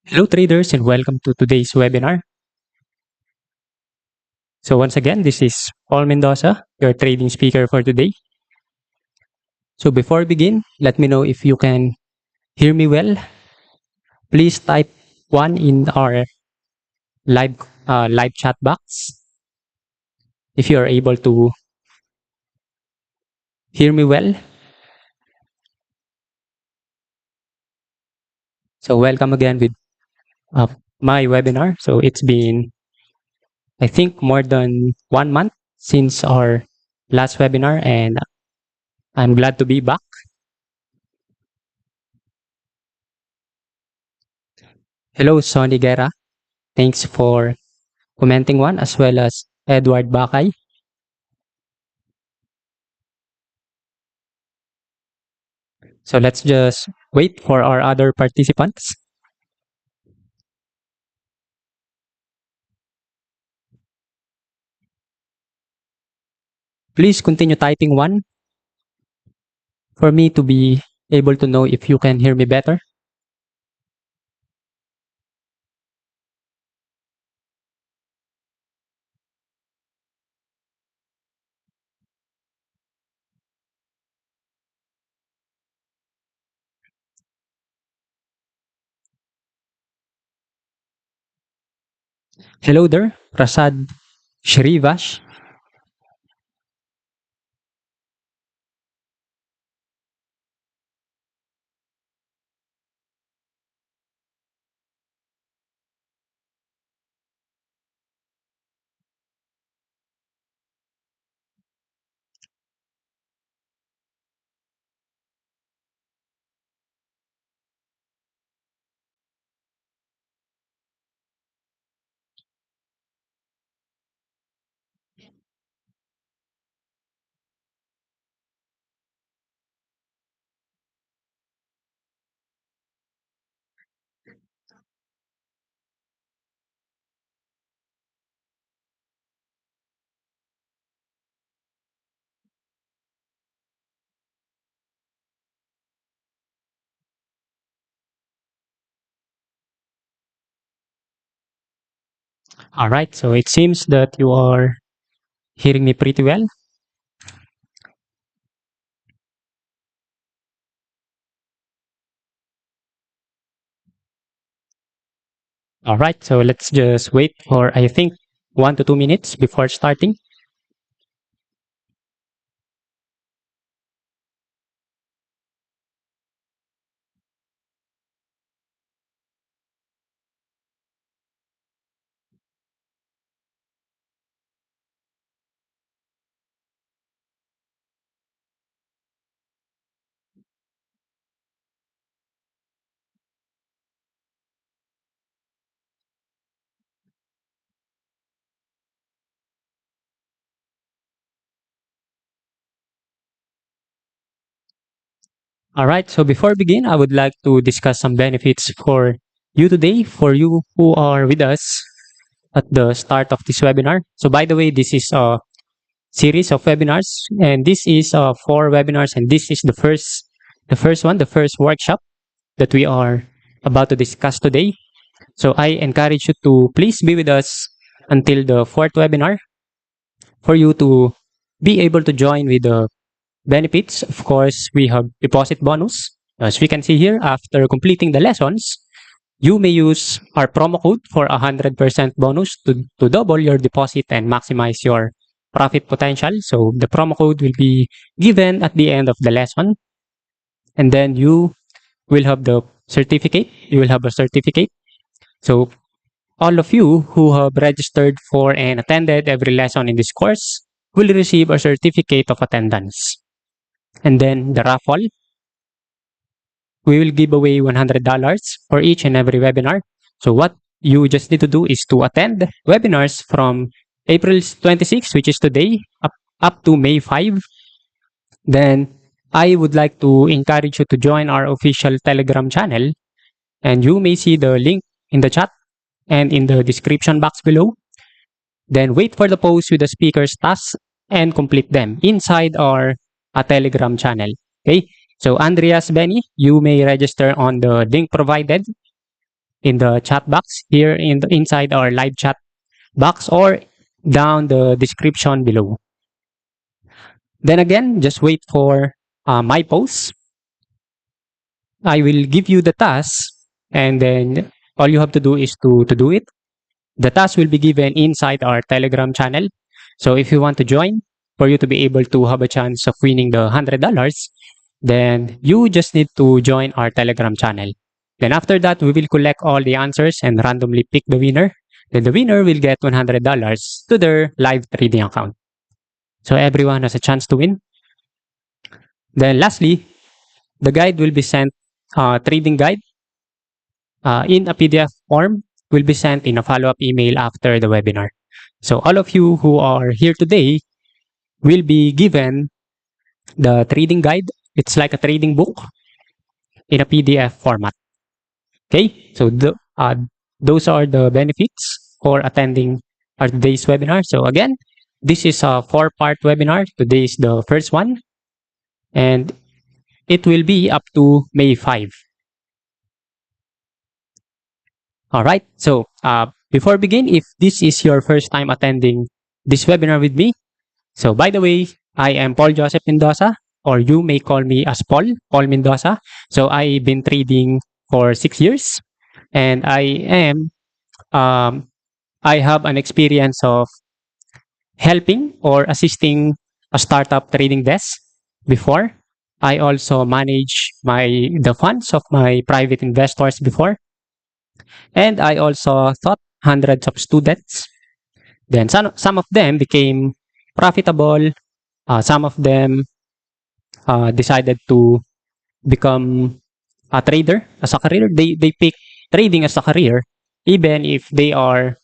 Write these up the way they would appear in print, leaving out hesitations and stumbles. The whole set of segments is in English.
Hello traders and welcome to today's webinar. So once again, this is Paul Mendoza, your trading speaker for today. So before we begin, let me know if you can hear me well. Please type 1 in our live chat box if you are able to hear me well. So welcome again with my webinar. So it's been, I think, more than 1 month since our last webinar, and I'm glad to be back. Hello, Sonny Guerra. Thanks for commenting one, as well as Edward Bakay. So let's just wait for our other participants. Please continue typing 1 for me to be able to know if you can hear me better. Hello there, Prasad Shrivash. All right, so it seems that you are hearing me pretty well. All right, so let's just wait for, I think, 1 to 2 minutes before starting. All right, so before we begin, I would like to discuss some benefits for you today, for you who are with us at the start of this webinar. So by the way, this is a series of webinars, and this is 4 webinars, and this is the first workshop that we are about to discuss today. So I encourage you to please be with us until the 4th webinar for you to be able to join with the benefits. Of course, we have deposit bonus. As we can see here, after completing the lessons, you may use our promo code for 100% bonus to double your deposit and maximize your profit potential. So the promo code will be given at the end of the lesson. And then you will have the certificate. You will have a certificate. So all of you who have registered for and attended every lesson in this course will receive a certificate of attendance. And then the raffle, we will give away $100 for each and every webinar. So what you just need to do is to attend webinars from April 26, which is today, up to May 5. Then I would like to encourage you to join our official Telegram channel, and you may see the link in the chat and in the description box below. Then wait for the post with the speaker's tasks and complete them inside our Telegram channel. Okay, so Andreas Benny, you may register on the link provided in the chat box here inside our live chat box or down the description below. Then again, just wait for my post. I will give you the task, and then all you have to do is to do it. The task will be given inside our Telegram channel. So if you want to join, for you to be able to have a chance of winning the $100, then you just need to join our Telegram channel. Then after that, we will collect all the answers and randomly pick the winner. Then the winner will get $100 to their live trading account. So everyone has a chance to win. Then lastly, the guide will be sent, trading guide in a PDF form will be sent in a follow-up email after the webinar. So all of you who are here today will be given the trading guide. It's like a trading book in a PDF format. Okay, so those are the benefits for attending our today's webinar. So again, this is a 4-part webinar. Today is the first one, and it will be up to May 5. All right, so before begin, if this is your first time attending this webinar with me, so by the way, I am Paul Joseph Mendoza, or you may call me as Paul Mendoza. So I've been trading for 6 years, and I have an experience of helping or assisting a startup trading desk before. I also manage the funds of my private investors before, and I also taught hundreds of students. Then some of them became profitable. Some of them decided to become a trader as a career. They pick trading as a career, even if they are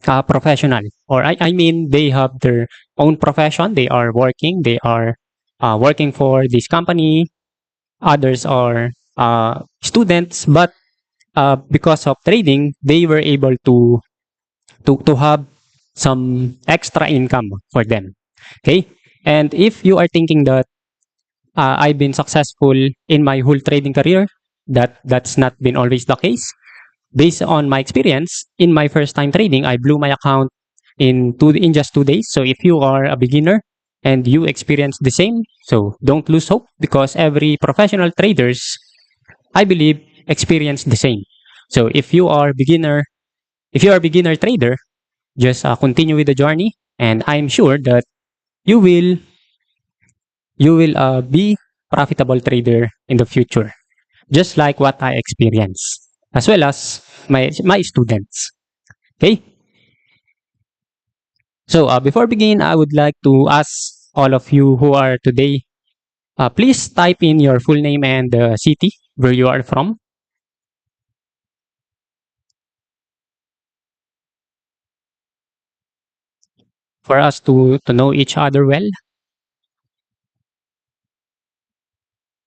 professional, or I mean they have their own profession. They are working. They are working for this company. Others are students, but because of trading, they were able to have some extra income for them. Okay, and if you are thinking that I've been successful in my whole trading career, that's not been always the case. Based on my experience in my first time trading, I blew my account in just 2 days. So if you are a beginner and you experience the same, so don't lose hope, because every professional traders, I believe, experience the same. So if you are a beginner trader, just continue with the journey, and I'm sure that you will be profitable trader in the future, just like what I experienced, as well as my students. Okay. So before begin, I would like to ask all of you who are today, please type in your full name and the city where you are from, for us to know each other well.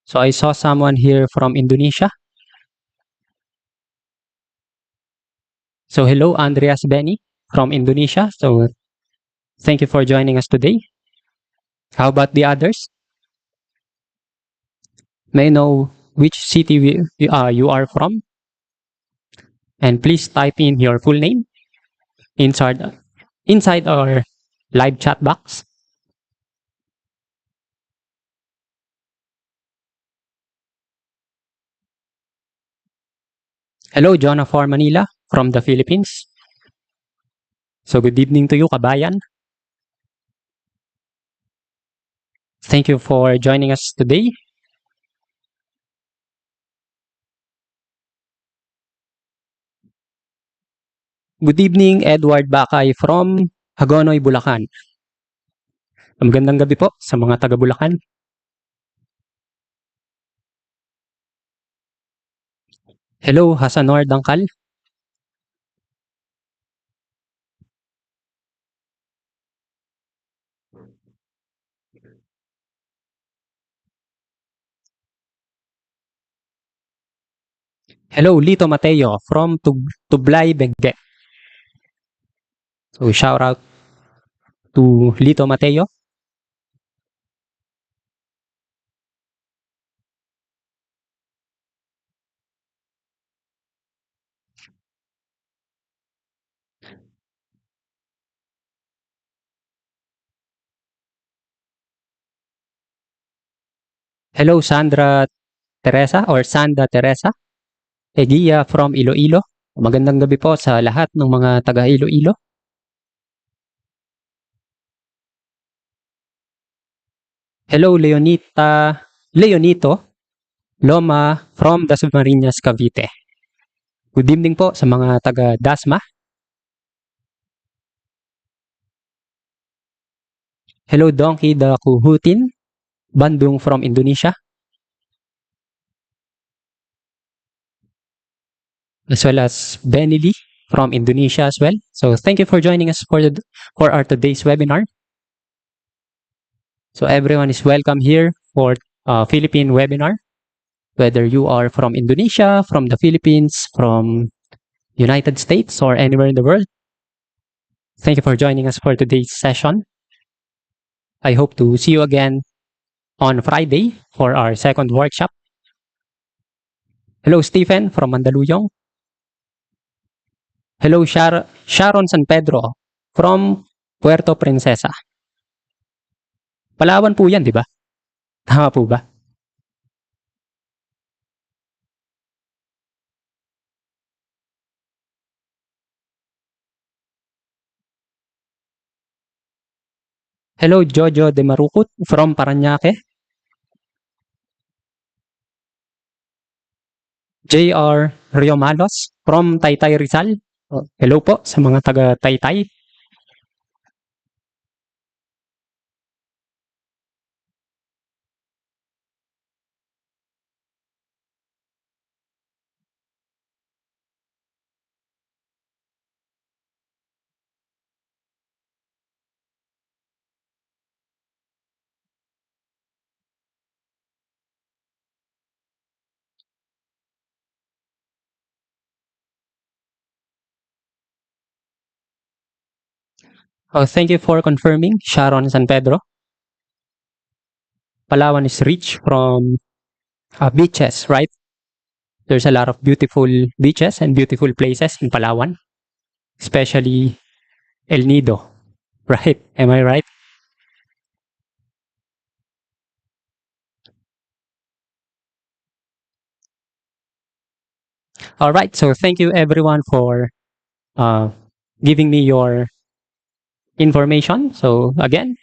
So I saw someone here from Indonesia. So hello, Andreas Benny from Indonesia. So thank you for joining us today. How about the others? May I know which city you are from? And please type in your full name inside our live chat box. Hello, Jonah for Manila from the Philippines. So good evening to you, kabayan. Thank you for joining us today. Good evening, Edward Bakay from Hagonoy, Bulacan. Magandang gabi po sa mga taga Bulacan. Hello, Hasanor Dangkal. Hello, Lito Mateo from Tublay, Benguet. So shout out to Lito Mateo. Hello, Sandra Teresa or Sanda Teresa. Egia from Iloilo. Magandang gabi po sa lahat ng mga taga Iloilo. Hello, Leonito Loma from Dasmariñas, Cavite. Good evening po sa mga taga Dasma. Hello, Donkey the Kuhutin, Bandung from Indonesia. As well as Benny Lee from Indonesia as well. So thank you for joining us for our today's webinar. So everyone is welcome here for Philippine webinar. Whether you are from Indonesia, from the Philippines, from United States, or anywhere in the world. Thank you for joining us for today's session. I hope to see you again on Friday for our second workshop. Hello, Stephen from Mandaluyong. Hello, Sharon San Pedro from Puerto Princesa. Palawan po yan, di ba? Tama po ba? Hello, Jojo de Marukut from Paranaque. JR Riomalos from Taytay Rizal. Hello po sa mga taga Taytay. Thank you for confirming, Sharon San Pedro. Palawan is rich from beaches, right? There's a lot of beautiful beaches and beautiful places in Palawan, especially El Nido, right? Am I right? All right, so thank you everyone for uh, giving me your information. So again,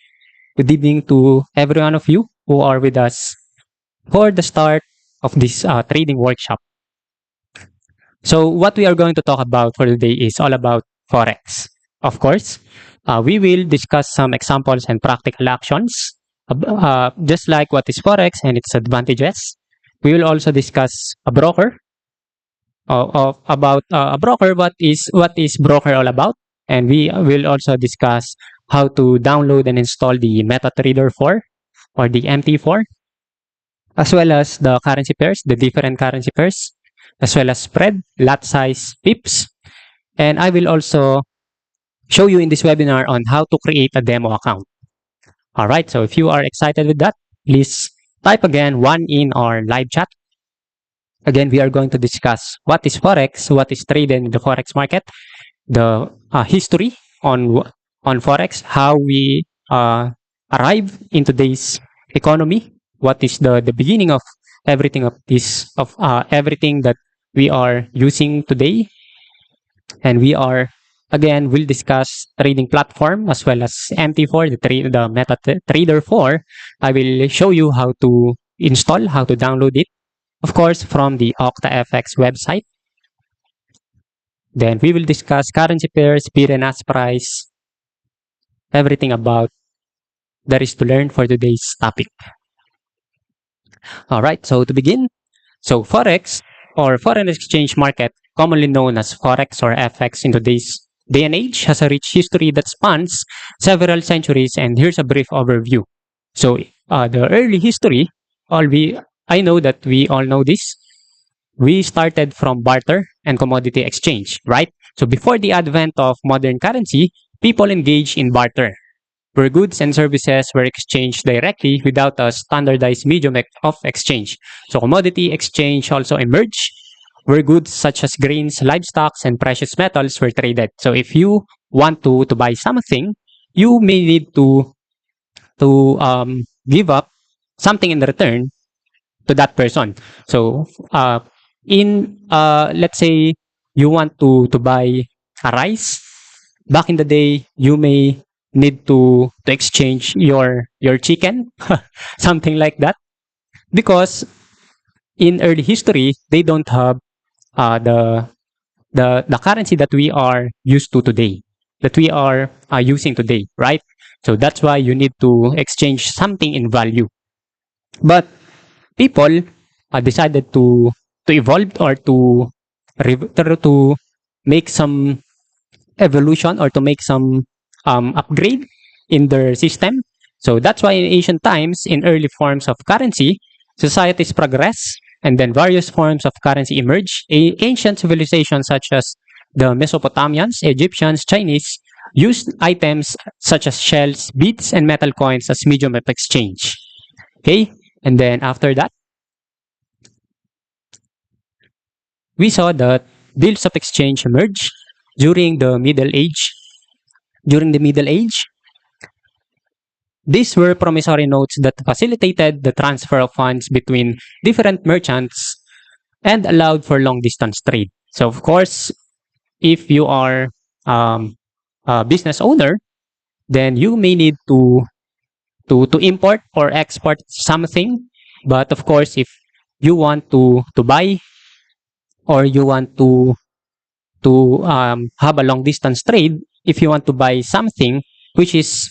good evening to every one of you who are with us for the start of this trading workshop. So what we are going to talk about for today is all about Forex. Of course, we will discuss some examples and practical actions, just like what is Forex and its advantages. We will also discuss a broker, about a broker, what is broker all about, and we will also discuss how to download and install the MetaTrader 4 or the MT4, as well as the currency pairs, the different currency pairs, as well as spread, lot size, pips. And I will also show you in this webinar on how to create a demo account. All right, so if you are excited with that, please type again one in our live chat. Again, we are going to discuss what is Forex, what is traded in the Forex market, the history on Forex, how we arrive in today's economy, what is the beginning of everything everything that we are using today, and we'll discuss trading platform as well as MT4, the MetaTrader 4. I will show you how to install, how to download it, of course, from the OctaFX website. Then we will discuss currency pairs, bid and ask price, everything about there is to learn for today's topic. All right, so to begin, so Forex or foreign exchange market, commonly known as Forex or FX in today's day and age, has a rich history that spans several centuries, and here's a brief overview. So the early history, I know that we all know this. We started from barter and commodity exchange, right? So before the advent of modern currency, people engaged in barter, where goods and services were exchanged directly without a standardized medium of exchange. So commodity exchange also emerged, where goods such as grains, livestock, and precious metals were traded. So if you want to buy something, you may need to give up something in return to that person. So in let's say you want to buy a rice. Back in the day, you may need to exchange your chicken, something like that, because in early history they don't have the currency that we are used to today, that we are using today, right? So that's why you need to exchange something in value. But people decided to evolve or to make some evolution or to make some upgrade in their system. So that's why in ancient times, in early forms of currency, societies progress and then various forms of currency emerge. Ancient civilizations such as the Mesopotamians, Egyptians, Chinese used items such as shells, beads, and metal coins as medium of exchange. Okay, and then after that, we saw that bills of exchange emerge during the Middle Age. During the Middle Age, these were promissory notes that facilitated the transfer of funds between different merchants and allowed for long distance trade. So, of course, if you are a business owner, then you may need to import or export something. But of course, if you want to buy or you want to have a long distance trade, if you want to buy something which is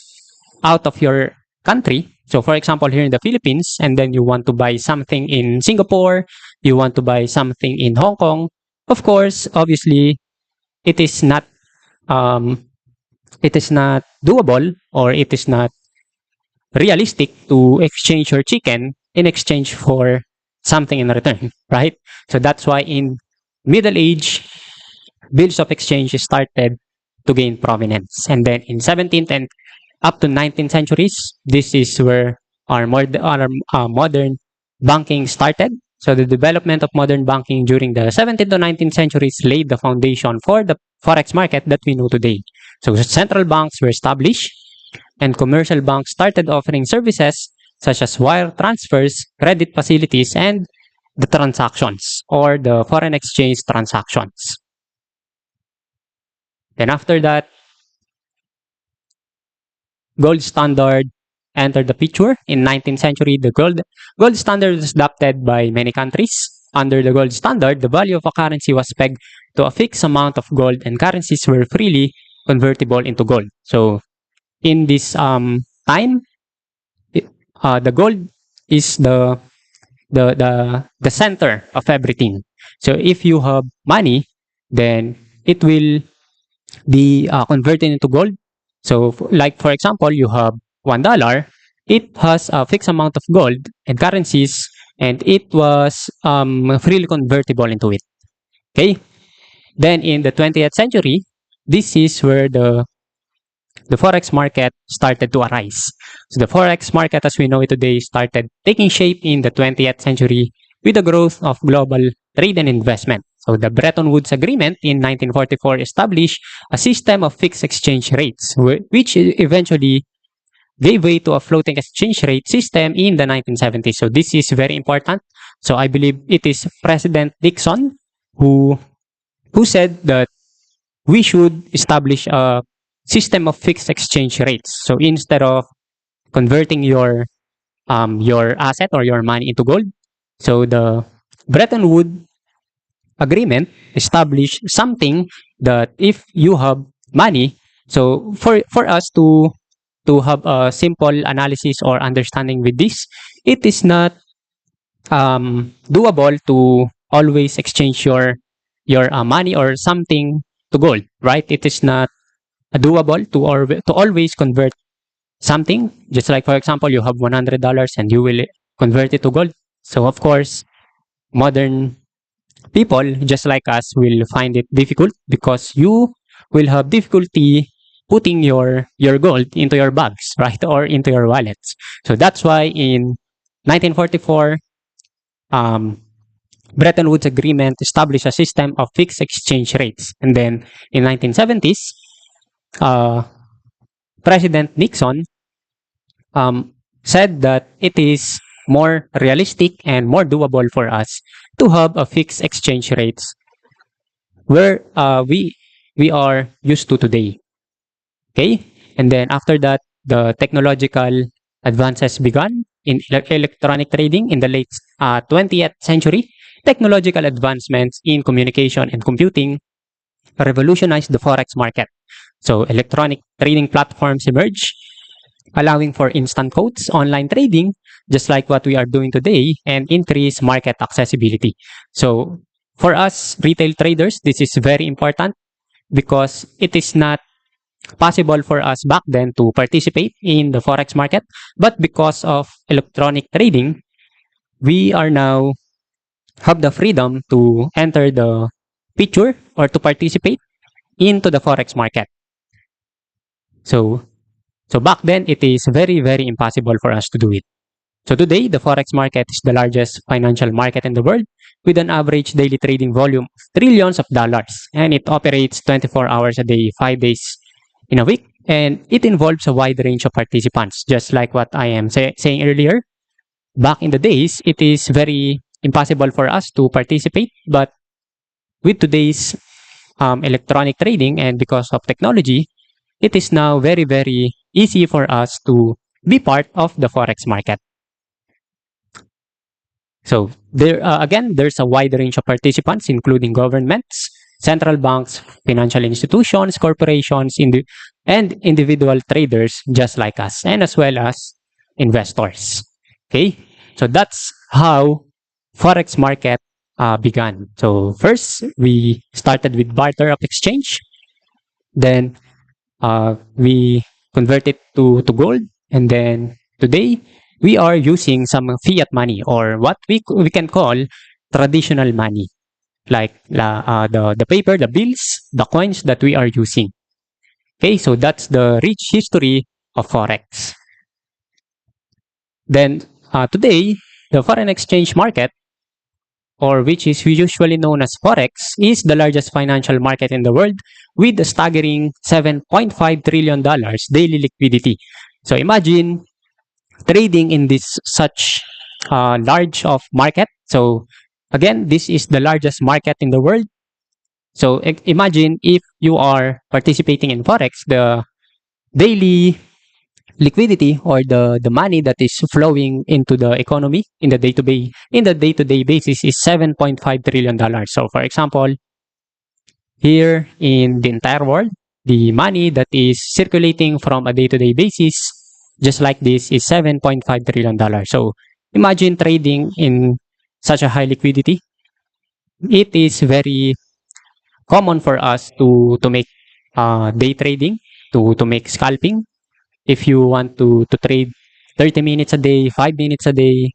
out of your country, so for example here in the Philippines, and then you want to buy something in Singapore, you want to buy something in Hong Kong, of course, obviously, it is not um, it is not doable or it is not realistic to exchange your chicken in exchange for something in return, right? So that's why in Middle Age, bills of exchange started to gain prominence. And then in 17th and up to 19th centuries, this is where our modern banking started. So the development of modern banking during the 17th to 19th centuries laid the foundation for the Forex market that we know today. So central banks were established and commercial banks started offering services such as wire transfers, credit facilities, and the transactions or the foreign exchange transactions. Then after that, gold standard entered the picture. In 19th century, the gold standard was adopted by many countries. Under the gold standard, the value of a currency was pegged to a fixed amount of gold and currencies were freely convertible into gold. So in this time, the gold is the center of everything. So if you have money, then it will be converted into gold. So, like for example, you have $1. It has a fixed amount of gold and currencies, and it was freely convertible into it. Okay. Then in the 20th century, this is where the Forex market started to arise. So the Forex market as we know it today started taking shape in the 20th century with the growth of global trade and investment. So the Bretton Woods Agreement in 1944 established a system of fixed exchange rates, which eventually gave way to a floating exchange rate system in the 1970s. So this is very important. So I believe it is President Nixon who said that we should establish a system of fixed exchange rates. So instead of converting your asset or your money into gold, so the Bretton Woods Agreement established something that if you have money, so for us to have a simple analysis or understanding with this, it is not doable to always exchange your money or something to gold, right? It is not doable to always convert something. Just like for example, you have $100 and you will convert it to gold. So of course, modern people just like us will find it difficult because you will have difficulty putting your gold into your bags, right, or into your wallets. So that's why in 1944, um, Bretton Woods Agreement established a system of fixed exchange rates, and then in 1970s, uh, President Nixon said that it is more realistic and more doable for us to have a fixed exchange rates where we are used to today. Okay, and then after that, the technological advances began in electronic trading in the late 20th century. Technological advancements in communication and computing revolutionized the forex market. So electronic trading platforms emerged, allowing for instant quotes, online trading, just like what we are doing today, and increase market accessibility. So for us retail traders, this is very important because it is not possible for us back then to participate in the forex market, but because of electronic trading, we are now have the freedom to enter the picture or to participate into the forex market. So back then it is very impossible for us to do it. So today the forex market is the largest financial market in the world with an average daily trading volume of trillions of dollars, and it operates 24 hours a day, 5 days in a week, and it involves a wide range of participants. Just like what I am saying earlier, back in the days it is very impossible for us to participate, but with today's electronic trading and because of technology, it is now very easy for us to be part of the forex market. So there again, there's a wide range of participants, including governments, central banks, financial institutions, corporations, and individual traders just like us, and as well as investors. Okay, so that's how forex market began. So first, we started with barter of exchange. Then we convert it to gold, and then today we are using some fiat money or what we can call traditional money, like the paper, the bills, the coins that we are using. Okay, so that's the rich history of forex. Then today, the foreign exchange market, or which is usually known as Forex, is the largest financial market in the world with a staggering $7.5 trillion daily liquidity. So imagine trading in this such large of market. So again, this is the largest market in the world. So imagine if you are participating in Forex, the daily liquidity or the money that is flowing into the economy in the day-to-day basis is $7.5 trillion. So for example, here in the entire world, the money that is circulating from a day-to-day basis just like this is $7.5 trillion. So imagine trading in such a high liquidity. It is very common for us to make day trading, to make scalping. If you want to trade 30 minutes a day, 5 minutes a day,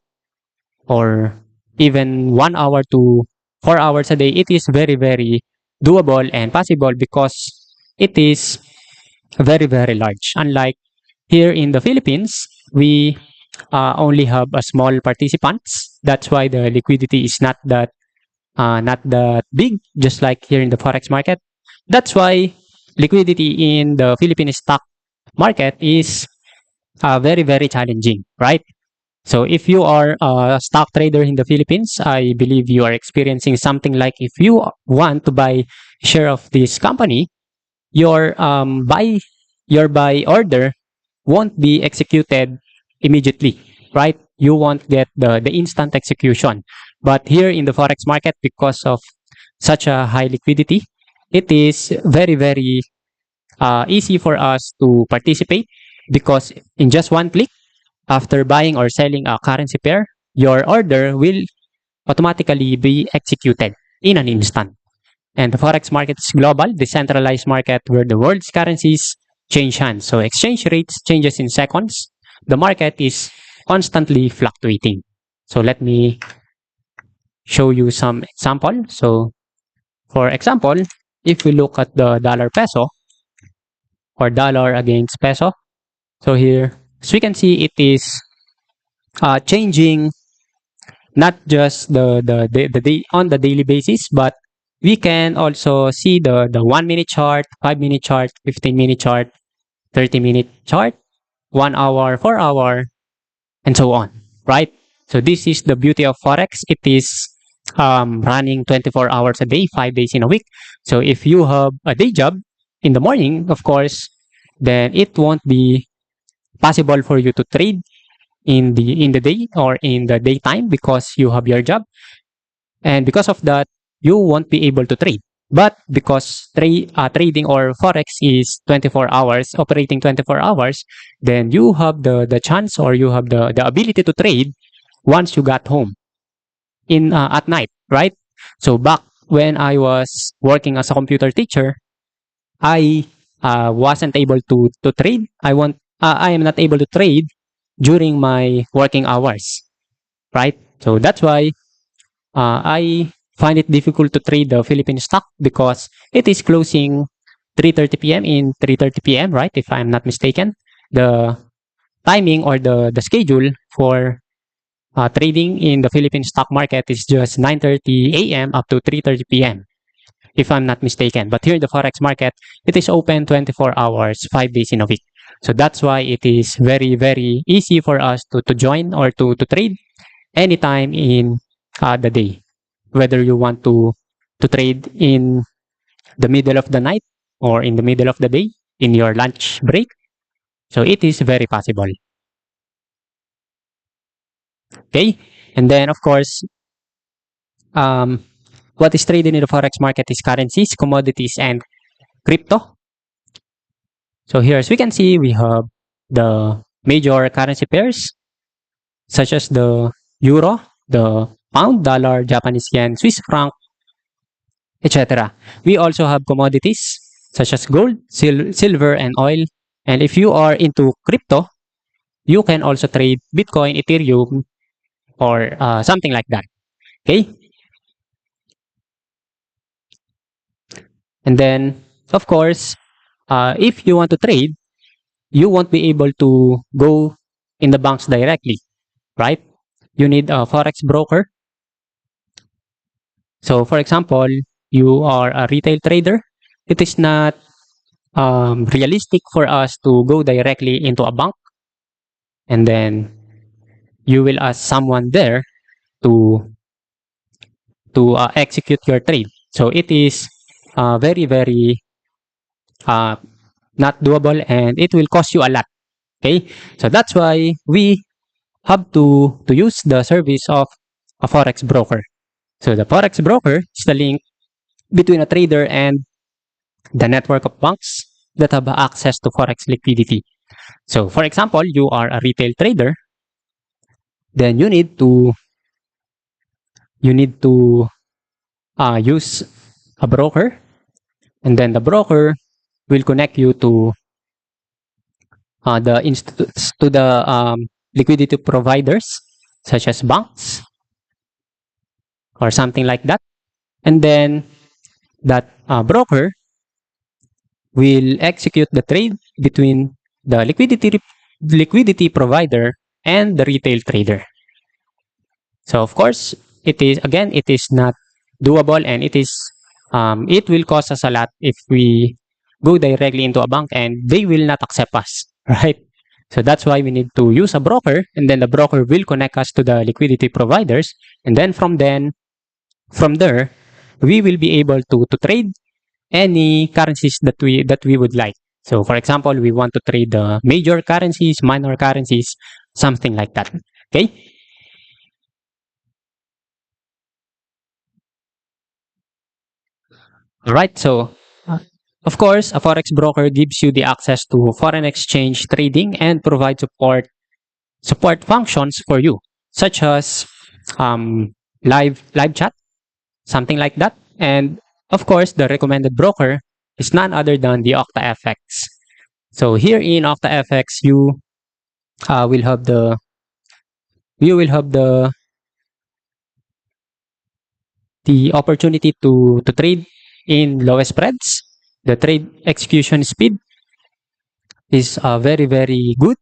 or even 1 hour to 4 hours a day, it is very doable and possible because it is very large. Unlike here in the Philippines, we only have a small participants. That's why the liquidity is not that big, just like here in the forex market. That's why liquidity in the Philippine stock market is very challenging, right? So if you are a stock trader in the Philippines, I believe you are experiencing something like if you want to buy share of this company, your buy order won't be executed immediately, right? You won't get the instant execution. But here in the forex market, because of such a high liquidity, it is very easy for us to participate because in just one click, after buying or selling a currency pair, your order will automatically be executed in an instant. And the forex market is global, decentralized market where the world's currencies change hands. So exchange rates changes in seconds. The market is constantly fluctuating. So let me show you some example. So for example, if we look at the dollar peso or dollar against peso, so here, as we can see, it is changing not just the day on the daily basis, but we can also see the 1 minute chart, 5 minute chart, 15 minute chart, 30 minute chart, 1 hour, 4 hour, and so on, right? So this is the beauty of Forex. It is running 24 hours a day, 5 days in a week. So if you have a day job in the morning, of course, then it won't be possible for you to trade in the day or in the daytime because you have your job, and because of that you won't be able to trade. But because trading or forex is 24 hours operating 24 hours, then you have the chance, or you have the ability to trade once you got home in at night, right? So back when I was working as a computer teacher, I wasn't able to trade. I am not able to trade during my working hours, right? So that's why I find it difficult to trade the Philippine stock because it is closing 3:30 p.m. in 3:30 p.m., right? If I'm not mistaken, the timing or the schedule for trading in the Philippine stock market is just 9:30 a.m. up to 3:30 p.m. if I'm not mistaken. But here in the forex market, it is open 24 hours, 5 days in a week. So that's why it is very, very easy for us to join or to trade anytime in the day. Whether you want to trade in the middle of the night or in the middle of the day in your lunch break. So it is very possible. Okay. And then of course, um, what is traded in the forex market is currencies, commodities, and crypto. So here, as we can see, we have the major currency pairs such as the euro, the pound, dollar, Japanese yen, Swiss franc, etc. We also have commodities such as gold, silver, and oil. And if you are into crypto, you can also trade Bitcoin, Ethereum, or something like that. Okay. And then, of course, if you want to trade, you won't be able to go in the banks directly, right? You need a forex broker. So, for example, you are a retail trader. It is not realistic for us to go directly into a bank, and then you will ask someone there to execute your trade. So it is very, very uh, not doable, and it will cost you a lot. Okay, so that's why we have to use the service of a forex broker. So the forex broker is the link between a trader and the network of banks that have access to forex liquidity. So for example, you are a retail trader, then you need to use a broker, and then the broker will connect you to the institutes, to the liquidity providers such as banks or something like that. And then that broker will execute the trade between the liquidity provider and the retail trader. So of course, it is not doable, and it will cost us a lot if we go directly into a bank and they will not accept us, right? So that's why we need to use a broker, and then the broker will connect us to the liquidity providers, and then from there we will be able to trade any currencies that we would like. So for example, we want to trade the major currencies, minor currencies, something like that. Okay. All right. So of course, a forex broker gives you the access to foreign exchange trading and provides support functions for you, such as um, live chat, something like that. And of course, the recommended broker is none other than the OctaFX. So here in OctaFX, uh, will have the you will have the opportunity to trade in lowest spreads. The trade execution speed is very, very good,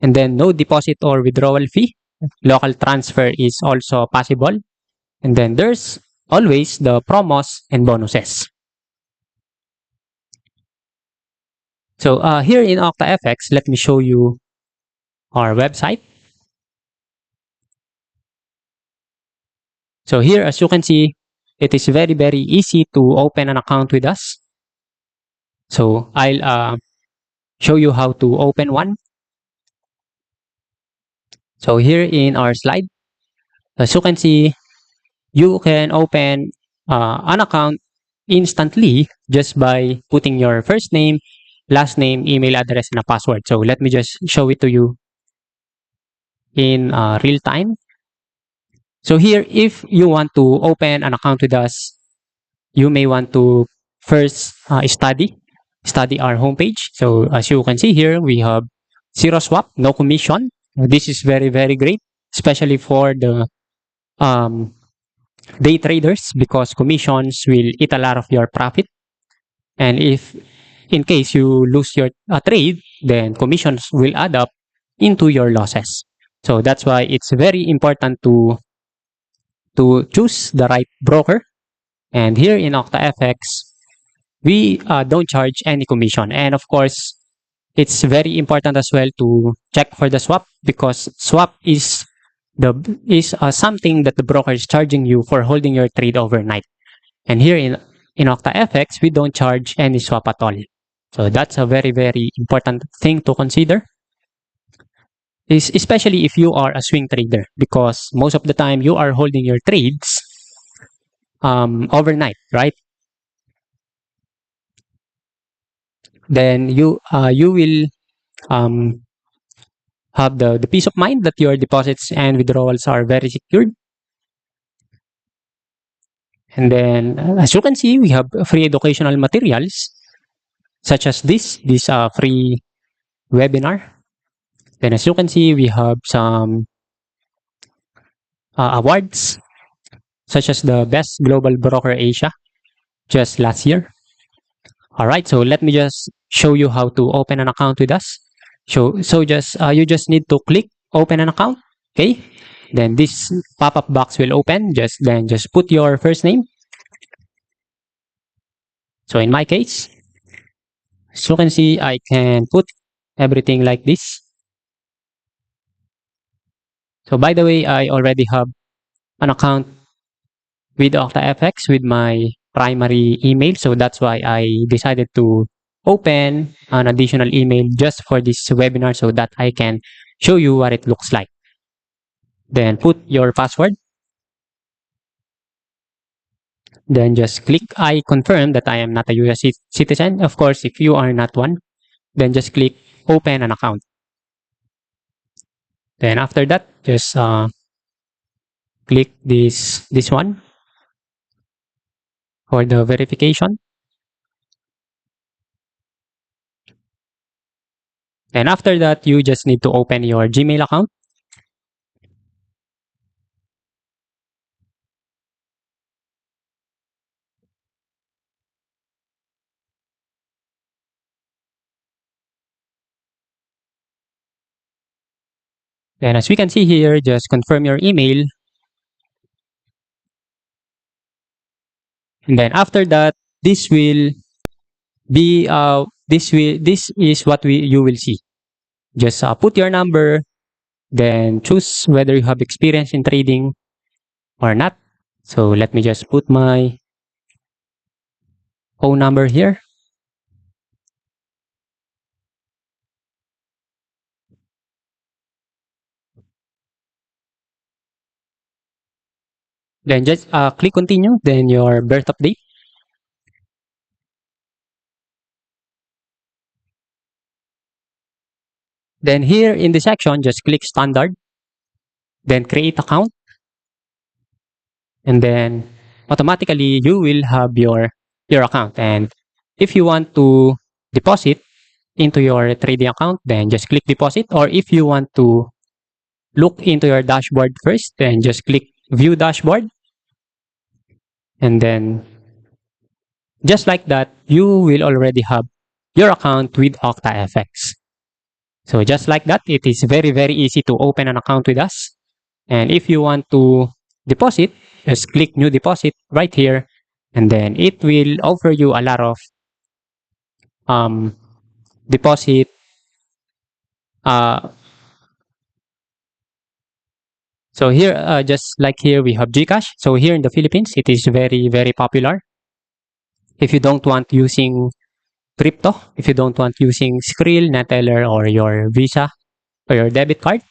and then no deposit or withdrawal fee. Local transfer is also possible, and then there's always the promos and bonuses. So here in OctaFX, let me show you our website. So here, as you can see, it is very, very easy to open an account with us. So I'll show you how to open one. So here in our slide, as you can see, you can open an account instantly just by putting your first name, last name, email address, and a password. So let me just show it to you in real time. So here, if you want to open an account with us, you may want to first study our homepage. So as you can see here, we have zero swap, no commission. This is very, very great, especially for the um, day traders, because commissions will eat a lot of your profit. And if in case you lose your trade, then commissions will add up into your losses. So that's why it's very important to choose the right broker. And here in OctaFX, we don't charge any commission. And of course, it's very important as well to check for the swap, because swap is something that the broker is charging you for holding your trade overnight. And here in OctaFX, we don't charge any swap at all. So that's a very, very important thing to consider, is especially if you are a swing trader, because most of the time you are holding your trades overnight, right? Then you will um, have the peace of mind that your deposits and withdrawals are very secured. And then, as you can see, we have free educational materials such as this free webinar. Then, as you can see, we have some awards such as the Best Global Broker Asia just last year. All right, so let me just show you how to open an account with us. So just you just need to click open an account. Okay, then this pop-up box will open. Just put your first name. So in my case, as you can see, I can put everything like this. So by the way, I already have an account with OctaFX with my primary email. So that's why I decided to open an additional email just for this webinar so that I can show you what it looks like. Then put your password. Then just click I confirm that I am not a US citizen. Of course, if you are not one, then just click open an account. Then after that, just click this one for the verification. Then after that, you just need to open your Gmail account. Then as we can see here, just confirm your email. And then after that, this will be this is what you will see. Just put your number, then choose whether you have experience in trading or not. So let me just put my phone number here. Then just click continue, then your birth update. Then here in the section, just click standard, then create account. And then automatically you will have your account. And if you want to deposit into your trading account, then just click deposit. Or if you want to look into your dashboard first, then just click view dashboard. And then just like that, you will already have your account with OctaFX. So just like that, it is very, very easy to open an account with us. And if you want to deposit, just click new deposit right here. And then it will offer you a lot of deposit So here, just like here, we have Gcash. So here in the Philippines, it is very, very popular. If you don't want using crypto, if you don't want using Skrill, Neteller, or your Visa or your debit card,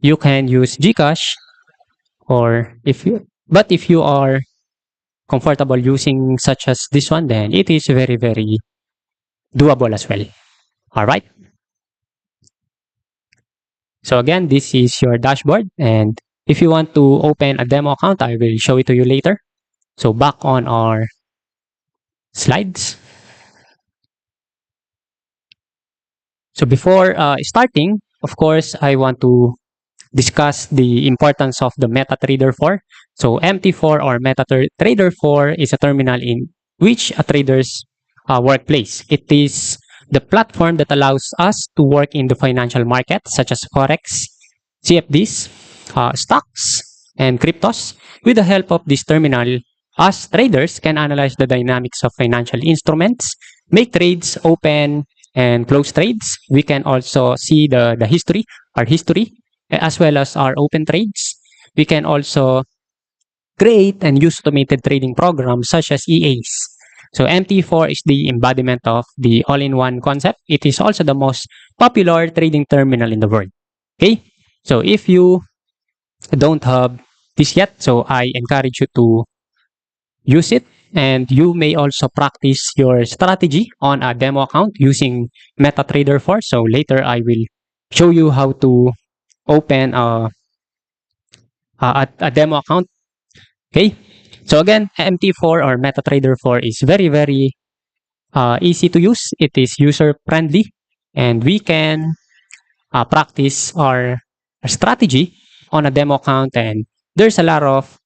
you can use Gcash. Or but if you are comfortable using such as this one, then it is very, very doable as well. All right. So again, this is your dashboard. And if you want to open a demo account, I will show it to you later. So back on our slides. So before starting, of course, I want to discuss the importance of the MetaTrader 4. So MT4 or MetaTrader 4 is a terminal in which a trader's workplace. It is the platform that allows us to work in the financial market such as Forex, CFDs, stocks, and cryptos. With the help of this terminal, us traders can analyze the dynamics of financial instruments, make trades, open and close trades. We can also see the history, our history, as well as our open trades. We can also create and use automated trading programs such as EAs. So MT4 is the embodiment of the all-in-one concept. It is also the most popular trading terminal in the world. Okay, so if you don't have this yet, so I encourage you to use it, and you may also practice your strategy on a demo account using MetaTrader 4. So later I will show you how to open a demo account. Okay, so again, MT4 or MetaTrader 4 is very, very easy to use. It is user friendly, and we can practice our strategy on a demo account, and there's a lot of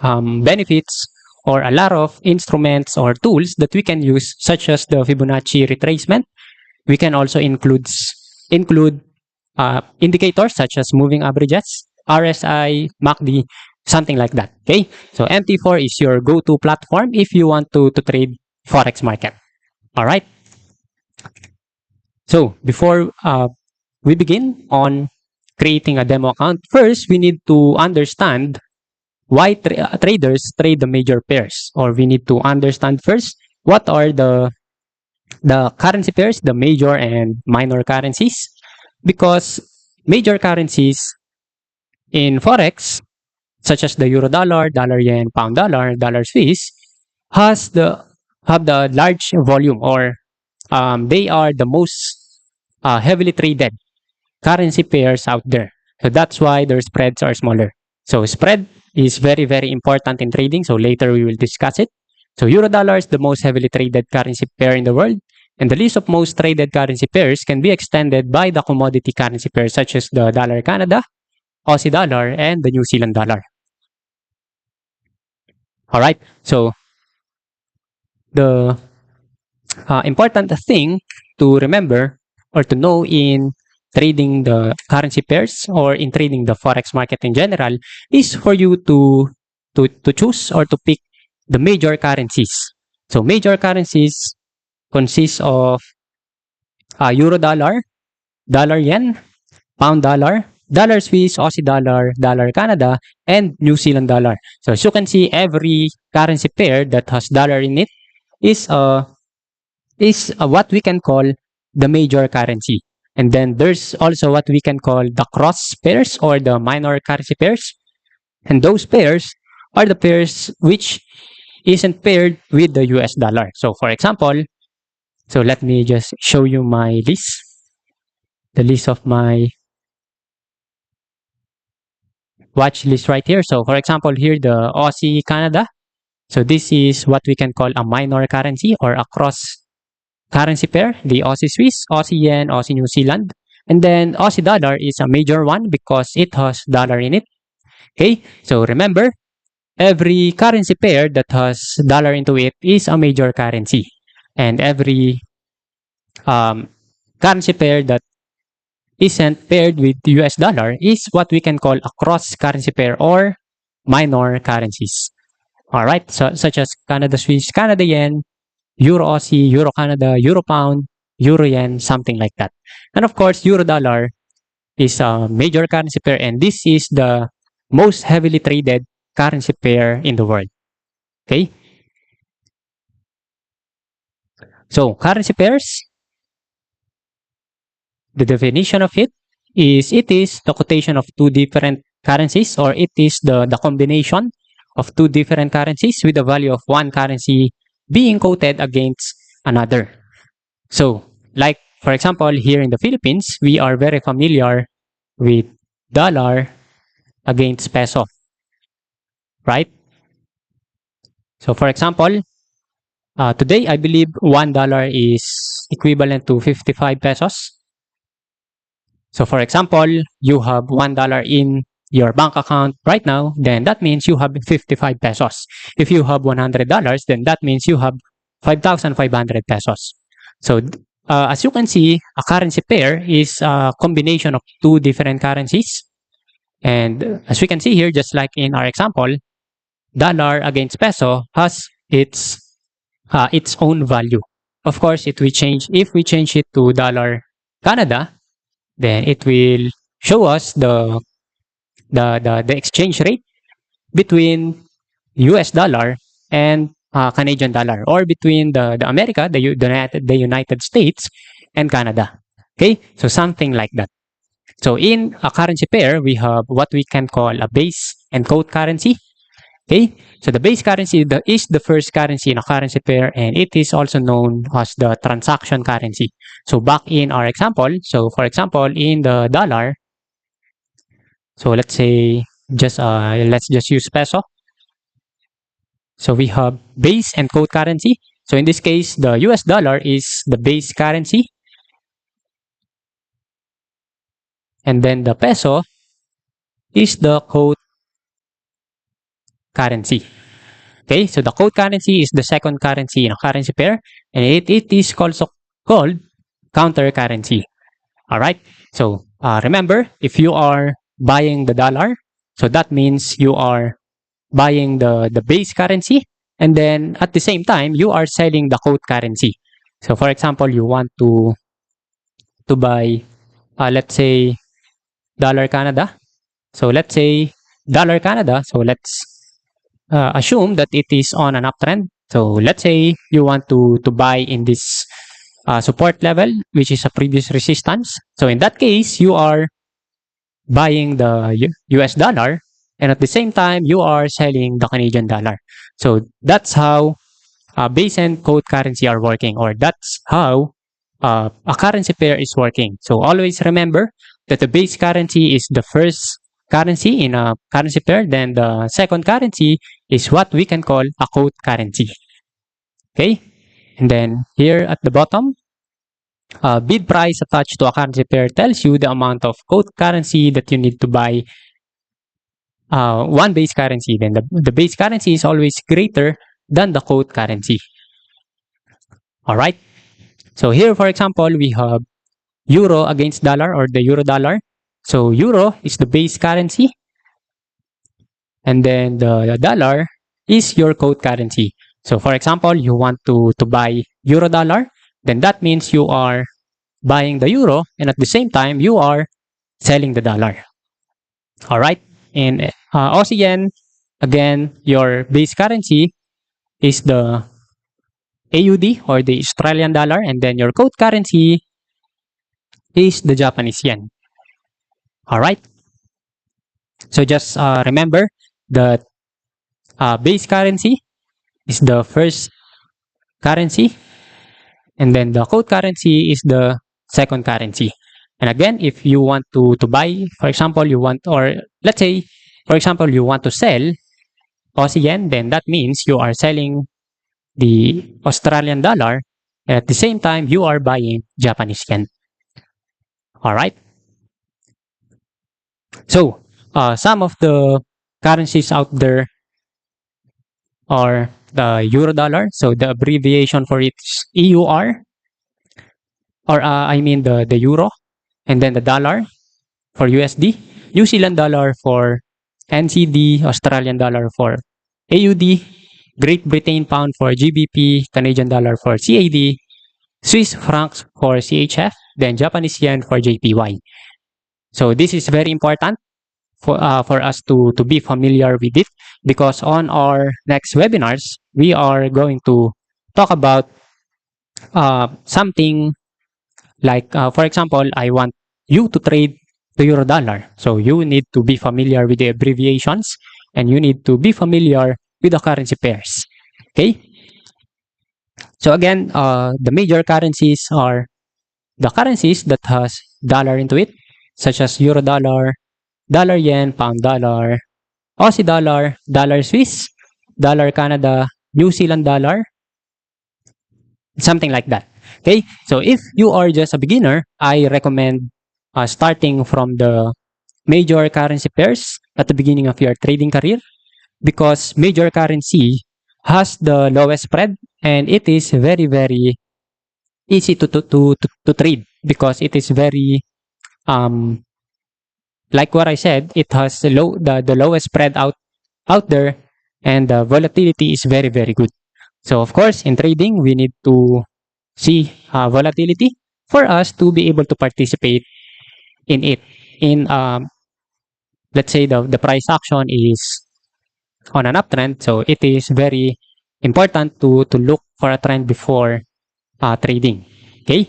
benefits or a lot of instruments or tools that we can use, such as the Fibonacci retracement. We can also include indicators such as moving averages, RSI, MACD, something like that. Okay, so MT4 is your go-to platform if you want to trade Forex market. All right. So before we begin on creating a demo account, first we need to understand why traders trade the major pairs, or we need to understand first what are the currency pairs, the major and minor currencies, because major currencies in Forex, such as the euro dollar, dollar yen, pound dollar, dollar Swiss, have the large volume, or they are the most heavily traded currency pairs out there. So that's why their spreads are smaller. So spread is very, very important in trading. So later we will discuss it. So euro dollar is the most heavily traded currency pair in the world. And the list of most traded currency pairs can be extended by the commodity currency pairs such as the dollar Canada, Aussie dollar, and the New Zealand dollar. All right. So the important thing to remember or to know in trading the currency pairs or in trading the Forex market in general is for you to choose or to pick the major currencies. So major currencies consist of euro dollar, dollar yen, pound dollar, dollar Swiss, Aussie dollar, dollar Canada, and New Zealand dollar. So as you can see, every currency pair that has dollar in it is what we can call the major currency. And then there's also what we can call the cross pairs or the minor currency pairs. And those pairs are the pairs which isn't paired with the US dollar. So for example, so let me just show you my list. The list of my watch list right here. So for example, here the Aussie Canada. So this is what we can call a minor currency or a cross currency pair, the Aussie Swiss, Aussie Yen, Aussie New Zealand. And then Aussie dollar is a major one because it has dollar in it. Okay, so remember, every currency pair that has dollar into it is a major currency. And every currency pair that isn't paired with the US dollar is what we can call a cross currency pair or minor currencies. All right, so such as Canada Swiss, Canada Yen, Euro Aussie, Euro Canada, Euro Pound, Euro Yen, something like that. And of course, Euro Dollar is a major currency pair, and this is the most heavily traded currency pair in the world. Okay? So, currency pairs, the definition of it is the quotation of two different currencies, or it is the combination of two different currencies with the value of one currency being quoted against another. So, like for example, here in the Philippines, we are very familiar with dollar against peso, right? So, for example, today I believe $1 is equivalent to 55 pesos. So, for example, you have $1 in your bank account right now, then that means you have 55 pesos. If you have $100, then that means you have 5,500 pesos. So, as you can see, a currency pair is a combination of two different currencies. And as we can see here, just like in our example, dollar against peso has its own value. Of course, if we change it to dollar Canada, then it will show us the exchange rate between US dollar and Canadian dollar, or between the America, the United States and Canada. Okay, so something like that. So in a currency pair, we have what we can call a base and quote currency. Okay, so the base currency is the first currency in a currency pair, and it is also known as the transaction currency. So back in our example, so for example, in the dollar, so let's say let's just use peso. So we have base and quote currency. So in this case, the US dollar is the base currency, and then the peso is the quote currency. Okay, so the quote currency is the second currency in a currency pair, and it is also called counter currency. All right, so remember, if you are buying the dollar, so that means you are buying the base currency, and then at the same time, you are selling the quote currency. So for example, you want to buy, let's say, dollar Canada. So let's say dollar Canada. So let's assume that it is on an uptrend. So let's say you want to buy in this support level, which is a previous resistance. So in that case, you are buying the US dollar, and at the same time, you are selling the Canadian dollar. So that's how base and quote currency are working, or that's how a currency pair is working. So always remember that the base currency is the first currency in a currency pair, then the second currency is what we can call a quote currency. Okay, and then here at the bottom, bid price attached to a currency pair tells you the amount of quote currency that you need to buy one base currency. Then the base currency is always greater than the quote currency. All right, so here, for example, we have euro against dollar, or the euro dollar. So euro is the base currency, and then the dollar is your quote currency. So for example, you want to buy euro dollar, then that means you are buying the euro, and at the same time, you are selling the dollar. All right, and Aussie yen, again, your base currency is the AUD, or the Australian dollar, and then your quote currency is the Japanese yen. All right, so just remember that base currency is the first currency, and then the quote currency is the second currency. And again, if you want to buy, for example, or let's say, for example, you want to sell Aussie yen, then that means you are selling the Australian dollar, and at the same time, you are buying Japanese yen. All right. So, some of the currencies out there are the euro dollar. So the abbreviation for it is EUR, or I mean the euro, and then the dollar for USD, New Zealand dollar for NCD, Australian dollar for AUD, Great Britain pound for GBP, Canadian dollar for CAD, Swiss francs for CHF, then Japanese yen for JPY. So this is very important for us to be familiar with it, because on our next webinars, we are going to talk about something like, for example, I want you to trade the euro dollar. So you need to be familiar with the abbreviations, and you need to be familiar with the currency pairs. Okay. So again, the major currencies are the currencies that has dollar into it, such as euro dollar, dollar yen, pound dollar, Aussie dollar, dollar Swiss, dollar Canada, New Zealand dollar, something like that. Okay, so if you are just a beginner, I recommend starting from the major currency pairs at the beginning of your trading career, because major currency has the lowest spread, and it is very, very easy to trade, because it is very, um, like what I said, it has the lowest spread out there, and the volatility is very, very good. So of course, in trading, we need to see volatility for us to be able to participate in it. In let's say the price action is on an uptrend, so it is very important to look for a trend before trading. Okay,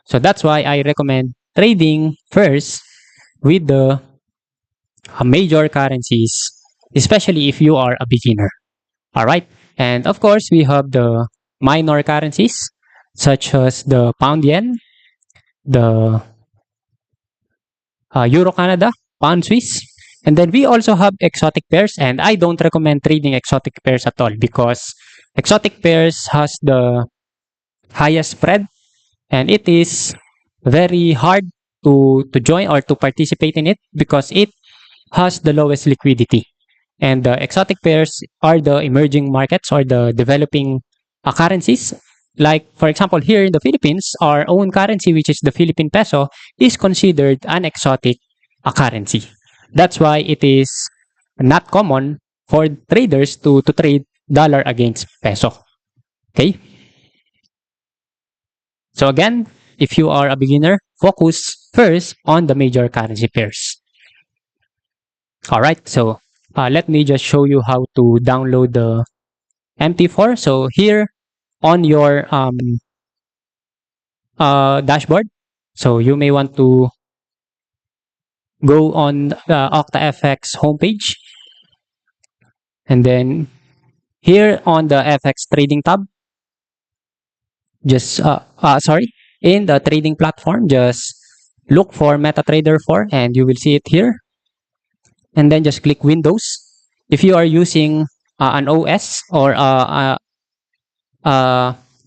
so that's why I recommend trading first with the major currencies, especially if you are a beginner. All right. And of course, we have the minor currencies such as the pound yen, the euro Canada, pound Swiss. And then we also have exotic pairs, and I don't recommend trading exotic pairs at all, because exotic pairs has the highest spread, and it is very hard to join or to participate in it, because it has the lowest liquidity. And the exotic pairs are the emerging markets or the developing currencies. Like, for example, here in the Philippines, our own currency, which is the Philippine peso, is considered an exotic currency. That's why it is not common for traders to trade dollar against peso. Okay? So again, if you are a beginner, focus first on the major currency pairs. All right, so let me just show you how to download the MT4. So here on your dashboard, so you may want to go on the OctaFX homepage, and then here on the FX trading tab, just in the trading platform, just look for MetaTrader 4, and you will see it here. And then just click Windows. If you are using an OS, or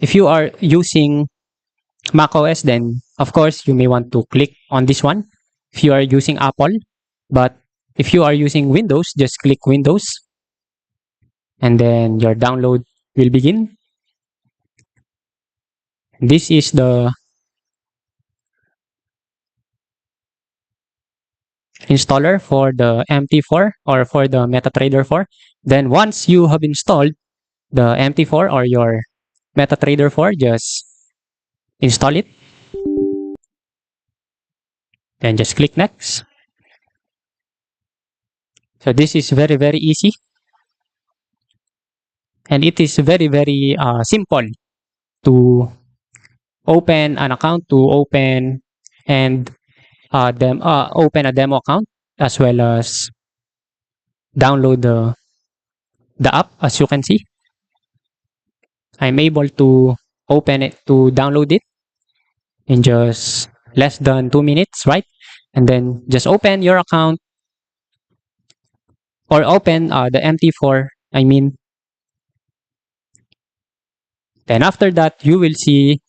if you are using Mac OS, then of course you may want to click on this one if you are using Apple. But if you are using Windows, just click Windows, and then your download will begin. This is the installer for the MT4 or for the MetaTrader 4. Then once you have installed the MT4 or your MetaTrader 4, just install it. Then just click next. So this is very, very easy. And it is very, very simple to open an account, to open and open a demo account, as well as download the app. As you can see, I'm able to open it, to download it in just less than 2 minutes, right? And then just open your account, or open the MT4, I mean. Then after that, you will see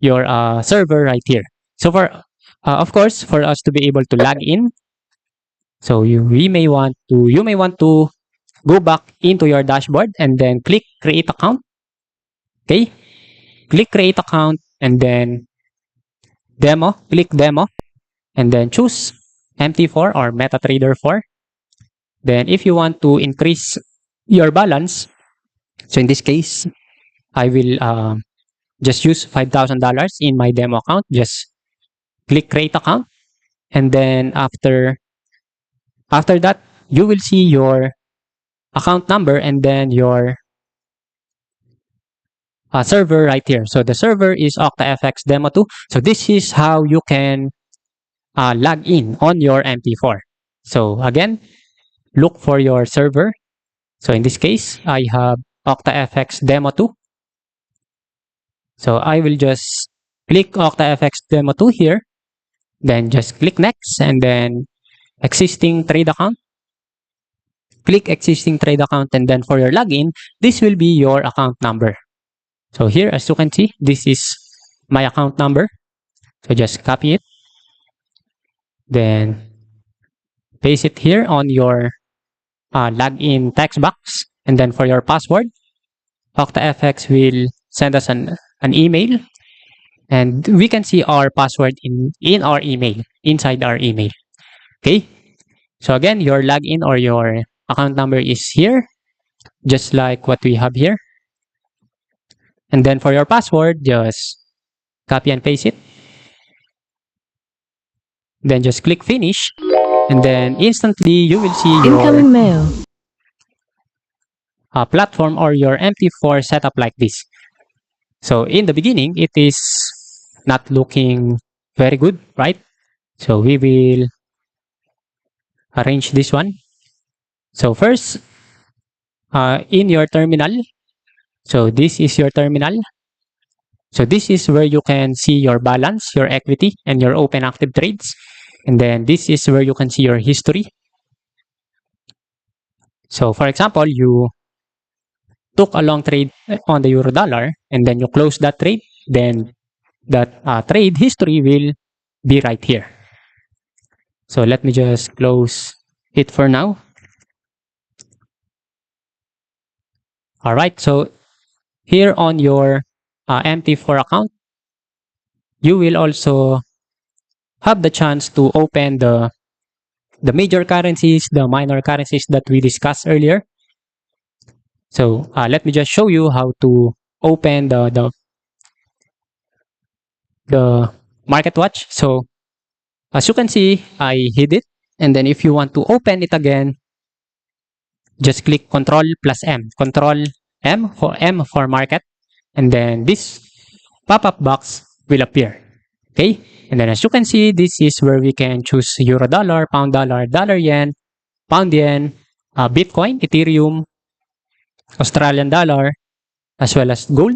your server right here. So for of course, for us to be able to log in, so you may want to go back into your dashboard, and then click create account. Okay, click create account, and then click demo, and then choose MT4 or MetaTrader 4. Then if you want to increase your balance, so in this case, I will just use $5,000 in my demo account. Just click create account, And then after that, you will see your account number and then your server right here. So the server is OctaFX Demo 2. So this is how you can log in on your MP4. So again, look for your server. So in this case, I have OctaFX Demo 2. So I will just click OctaFX Demo 2 here. Then just click next and then existing trade account. Click existing trade account, and then for your login, this will be your account number. So here, as you can see, this is my account number. So just copy it, then paste it here on your login text box. And then for your password, OctaFX will send us an email, and we can see our password in our email, inside our email. Okay, so again, your login or your account number is here, just like what we have here. And then for your password, just copy and paste it. Then just click finish, and then instantly you will see your incoming mail platform or your MP4 setup like this. So in the beginning, it is not looking very good, right? So we will arrange this one. So first, in your terminal, so this is your terminal. So this is where you can see your balance, your equity, and your open active trades. And then this is where you can see your history. So for example, you took a long trade on the euro dollar and then you close that trade, then that trade history will be right here. So let me just close it for now. All right, so here on your MT4 account, you will also have the chance to open the major currencies, the minor currencies that we discussed earlier. So let me just show you how to open the market watch. So as you can see, I hid it. And then if you want to open it again, just click Control plus M. Control M for market. And then this pop-up box will appear. Okay. And then as you can see, this is where we can choose euro dollar, pound dollar, dollar yen, pound yen, Bitcoin, Ethereum, Australian dollar, as well as gold,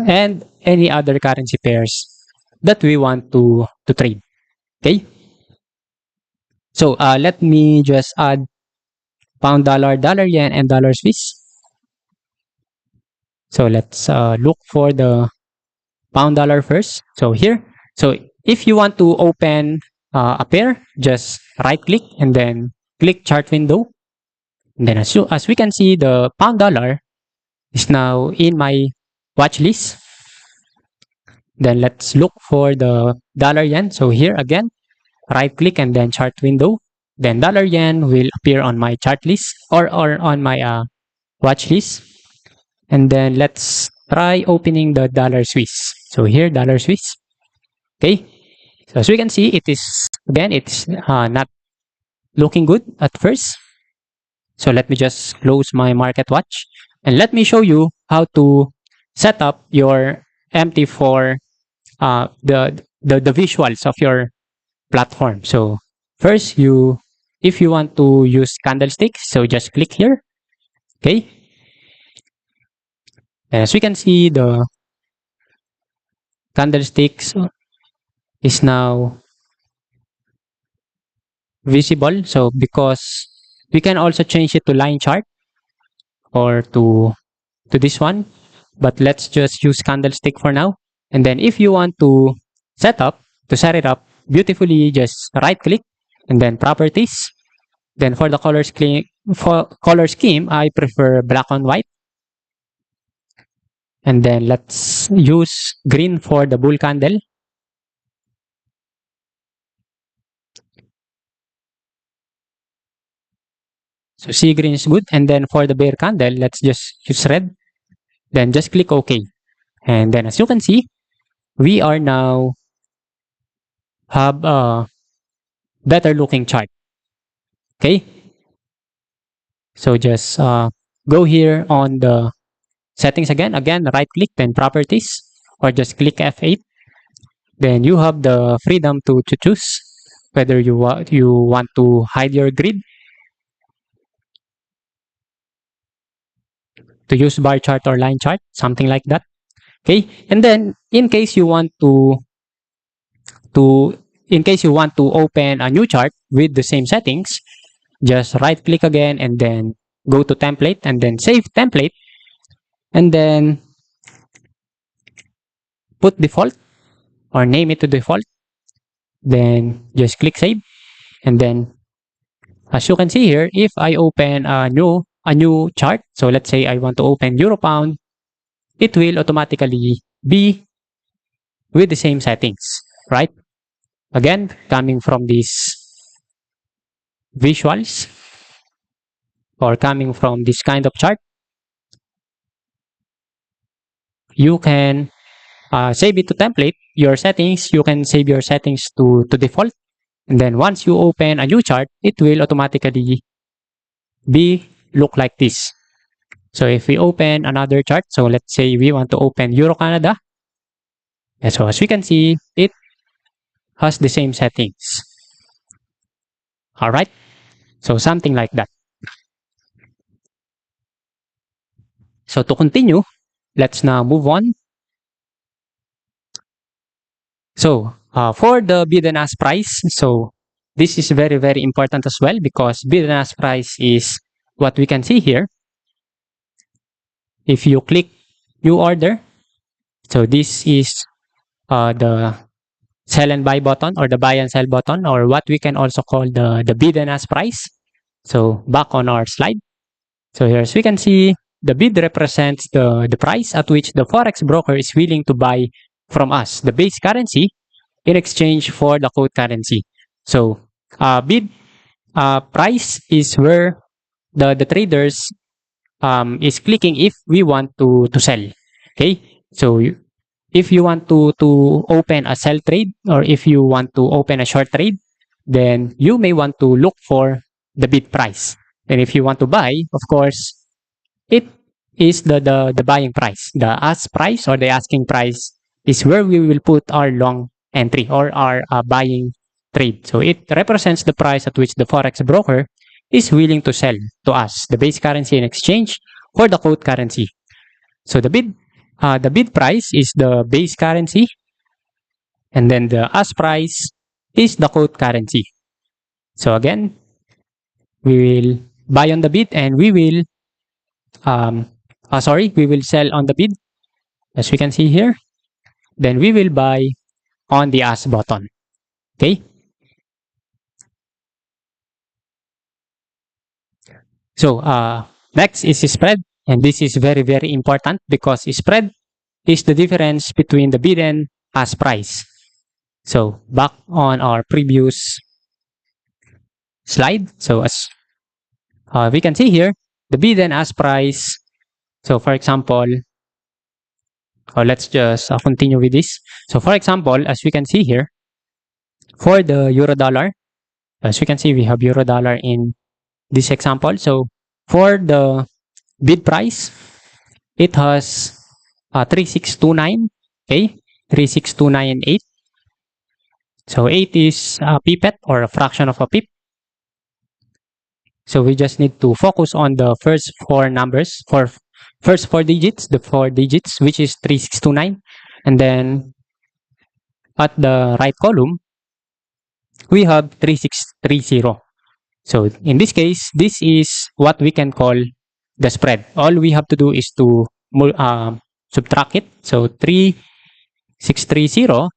and any other currency pairs that we want to trade. Okay. So let me just add pound dollar, dollar yen, and dollar Swiss. So let's look for the pound dollar first. So here, so if you want to open a pair, just right click and then click chart window. And then as we can see, the pound dollar is now in my watch list. Then let's look for the dollar yen. So here again, right click and then chart window. Then dollar yen will appear on my chart list or on my watch list. And then let's try opening the dollar Swiss. So here, dollar Swiss. Okay. So as we can see, it's not looking good at first. So let me just close my market watch and let me show you how to set up your MT4, the visuals of your platform. So first, if you want to use candlesticks, so just click here. Okay. As we can see, the candlesticks is now visible. So because we can also change it to line chart or to this one, but let's just use candlestick for now. And then if you want to set it up beautifully, just right click and then properties. Then for the color scheme, I prefer black on white. And then let's use green for the bull candle. So sea green is good. And then for the bear candle, let's just use red. Then just click OK. And then as you can see, we are now have a better looking chart. Okay, so just go here on the settings again, right click, then properties, or just click F8. Then you have the freedom to choose whether you want to hide your grid, to use bar chart or line chart, something like that. Okay, and then in case you want to in case you want to open a new chart with the same settings, just right click again and then go to template and then save template, and then put default or name it to default. Then just click save, and then as you can see here, if I open a new chart, so let's say I want to open euro pound, it will automatically be with the same settings, right? Again, coming from these visuals or coming from this kind of chart, you can save it to template, your settings, you can save your settings to default. And then once you open a new chart, it will automatically look like this. So if we open another chart, so let's say we want to open Euro Canada. And so as we can see, it has the same settings. All right. So something like that. So to continue, let's now move on. So for the bid and ask price, so this is very, very important as well, because bid and ask price is what we can see here. If you click new order, so this is the sell and buy button, or the buy and sell button, or what we can also call the bid and ask price. So back on our slide. So here, as we can see, the bid represents the price at which the Forex broker is willing to buy from us, the base currency, in exchange for the quote currency. So bid price is where the traders is clicking if we want to sell. Okay, so if you want to open a sell trade, or if you want to open a short trade, then you may want to look for the bid price. And if you want to buy, of course, it is the buying price. The ask price, or the asking price, is where we will put our long entry or our buying trade. So it represents the price at which the Forex broker is willing to sell to us the base currency in exchange for the quote currency. So the bid price is the base currency, and then the ask price is the quote currency. So again, we will buy on the bid, and we will we will sell on the bid, as we can see here. Then we will buy on the ask button. Okay. So next is spread, and this is very, very important, because spread is the difference between the bid and ask price. So back on our previous slide, so as we can see here, the bid and ask price. So for example, or let's just continue with this. So for example, as we can see here, for the euro dollar, as we can see, we have euro dollar in this example. So for the bid price, it has 3629, okay, 3629.8. So 8 is a pipet, or a fraction of a pip. So we just need to focus on the first four numbers, first four digits, the four digits, which is 3629. And then at the right column, we have 3630. So in this case, this is what we can call the spread. All we have to do is to subtract it. So 3630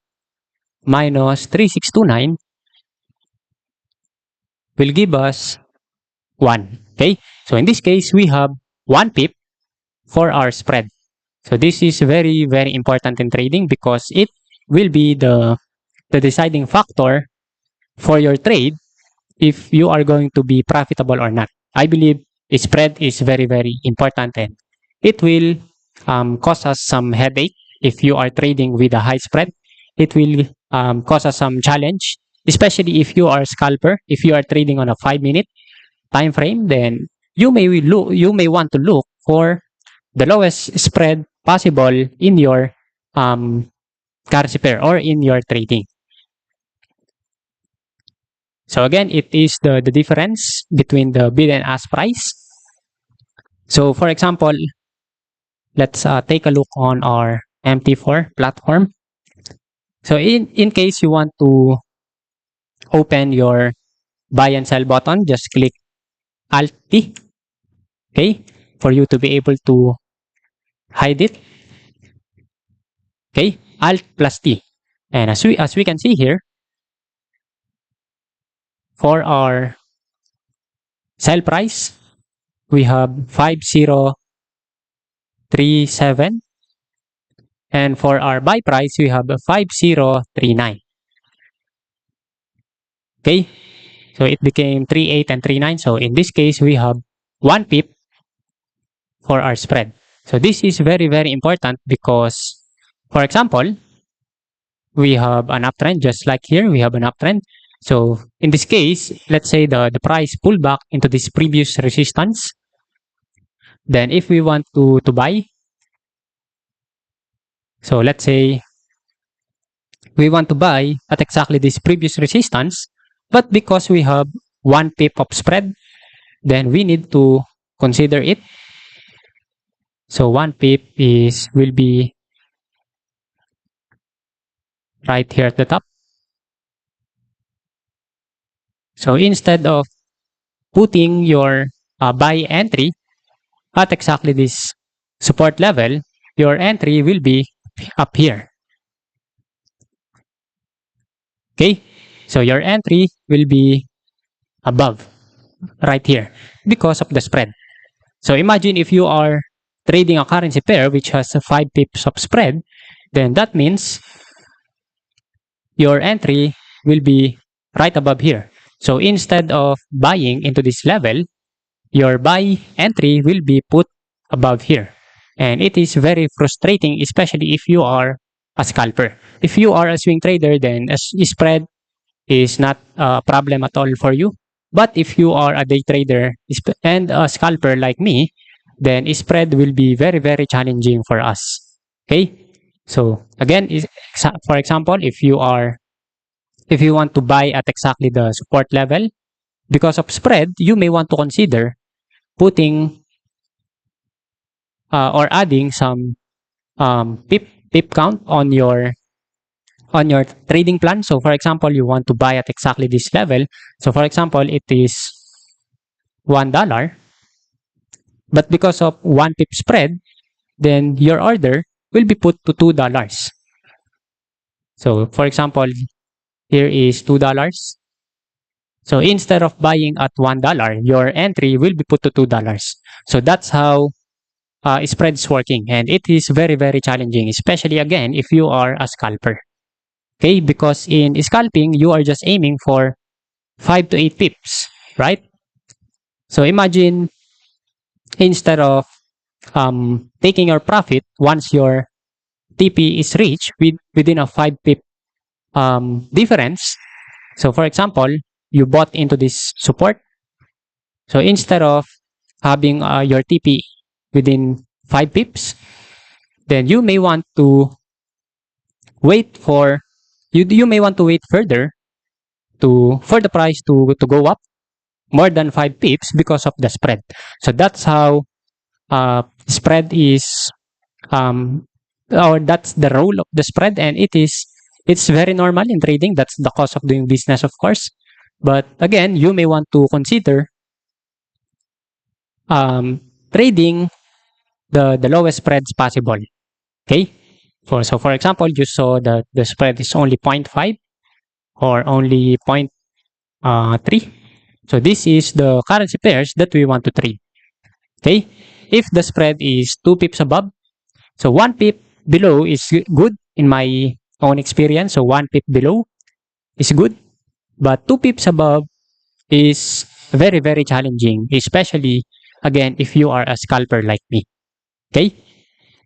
minus 3629 will give us 1. Okay, so in this case, we have 1 pip for our spread. So this is very, very important in trading, because it will be the deciding factor for your trade if you are going to be profitable or not. I believe spread is very, very important, and it will cause us some headache if you are trading with a high spread. It will cause us some challenge, especially if you are a scalper. If you are trading on a 5-minute time frame, then you may want to look for the lowest spread possible in your currency pair or in your trading. So again, it is the difference between the bid and ask price. So for example, let's take a look on our MT4 platform. So in case you want to open your buy and sell button, just click Alt T, okay, for you to be able to hide it. Okay, Alt plus T. And as we can see here, for our sell price, we have 5037, and for our buy price, we have 5039. Okay, so it became 38 and 39. So in this case, we have 1 pip for our spread. So this is very, very important because, for example, we have an uptrend, just like here, we have an uptrend. So in this case, let's say the price pulled back into this previous resistance. Then if we want to buy, so let's say we want to buy at exactly this previous resistance, but because we have 1 pip of spread, then we need to consider it. So 1 pip will be right here at the top. So instead of putting your buy entry at exactly this support level, your entry will be up here. Okay, so your entry will be above, right here, because of the spread. So imagine if you are trading a currency pair which has 5 pips of spread, then that means your entry will be right above here. So instead of buying into this level, your buy entry will be put above here. And it is very frustrating, especially if you are a scalper. If you are a swing trader, then a spread is not a problem at all for you. But if you are a day trader and a scalper like me, then spread will be very, very challenging for us. Okay? So again, for example, if you want to buy at exactly the support level, because of spread, you may want to consider putting or adding some pip count on your trading plan. So for example, you want to buy at exactly this level. So for example, it is $1, but because of 1 pip spread, then your order will be put to $2. So for example, here is $2. So instead of buying at $1, your entry will be put to $2. So that's how spread is working, and it is very, very challenging, especially again if you are a scalper. Okay, because in scalping, you are just aiming for 5 to 8 pips, right? So imagine instead of taking your profit once your TP is reached within a 5 pip difference. So for example, you bought into this support. So instead of having your TP within 5 pips, then you may want to wait for you may want to wait further for the price to go up more than 5 pips because of the spread. So that's how spread is or that's the role of the spread, and it's very normal in trading. That's the cost of doing business, of course. But again, you may want to consider trading the lowest spreads possible. Okay, so for example, you saw that the spread is only 0.5 or only 0.3. So this is the currency pairs that we want to trade. Okay, if the spread is 2 pips above, so 1 pip below is good in my own experience. So 1 pip below is good, but 2 pips above is very, very challenging, especially again if you are a scalper like me. Okay,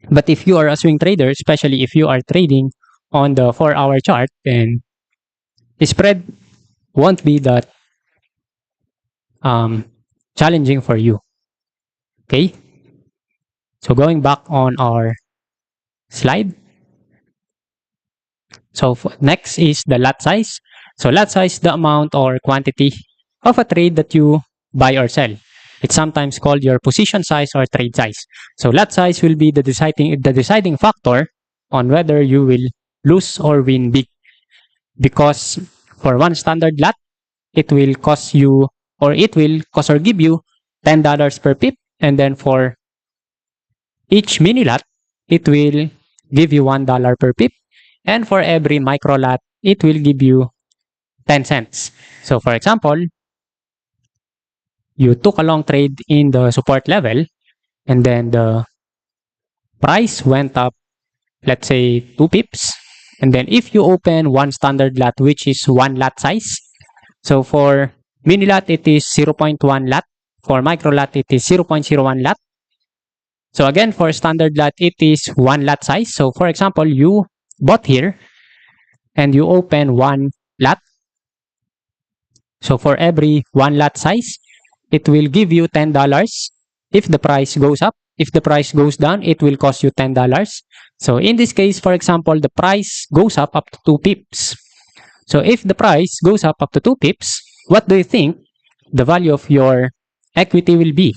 but if you are a swing trader, especially if you are trading on the 4-hour chart, then the spread won't be that um, challenging for you. Okay, so going back on our slide. So next is the lot size. So lot size, the amount or quantity of a trade that you buy or sell. It's sometimes called your position size or trade size. So lot size will be the deciding factor on whether you will lose or win big. Because for one standard lot, it will cost you, or it will cost or give you $10 per pip. And then for each mini lot, it will give you $1 per pip. And for every micro lot, it will give you 10 cents. So for example, you took a long trade in the support level, and then the price went up, let's say 2 pips. And then if you open one standard lot, which is one lot size, so for mini lot, it is 0.1 lot. For micro lot, it is 0.01 lot. So again, for standard lot, it is one lot size. So for example, you bought here and you open one lot. So for every one lot size, it will give you $10 if the price goes up. If the price goes down, it will cost you $10. So in this case, for example, the price goes up to 2 pips. So if the price goes up to 2 pips, what do you think the value of your equity will be?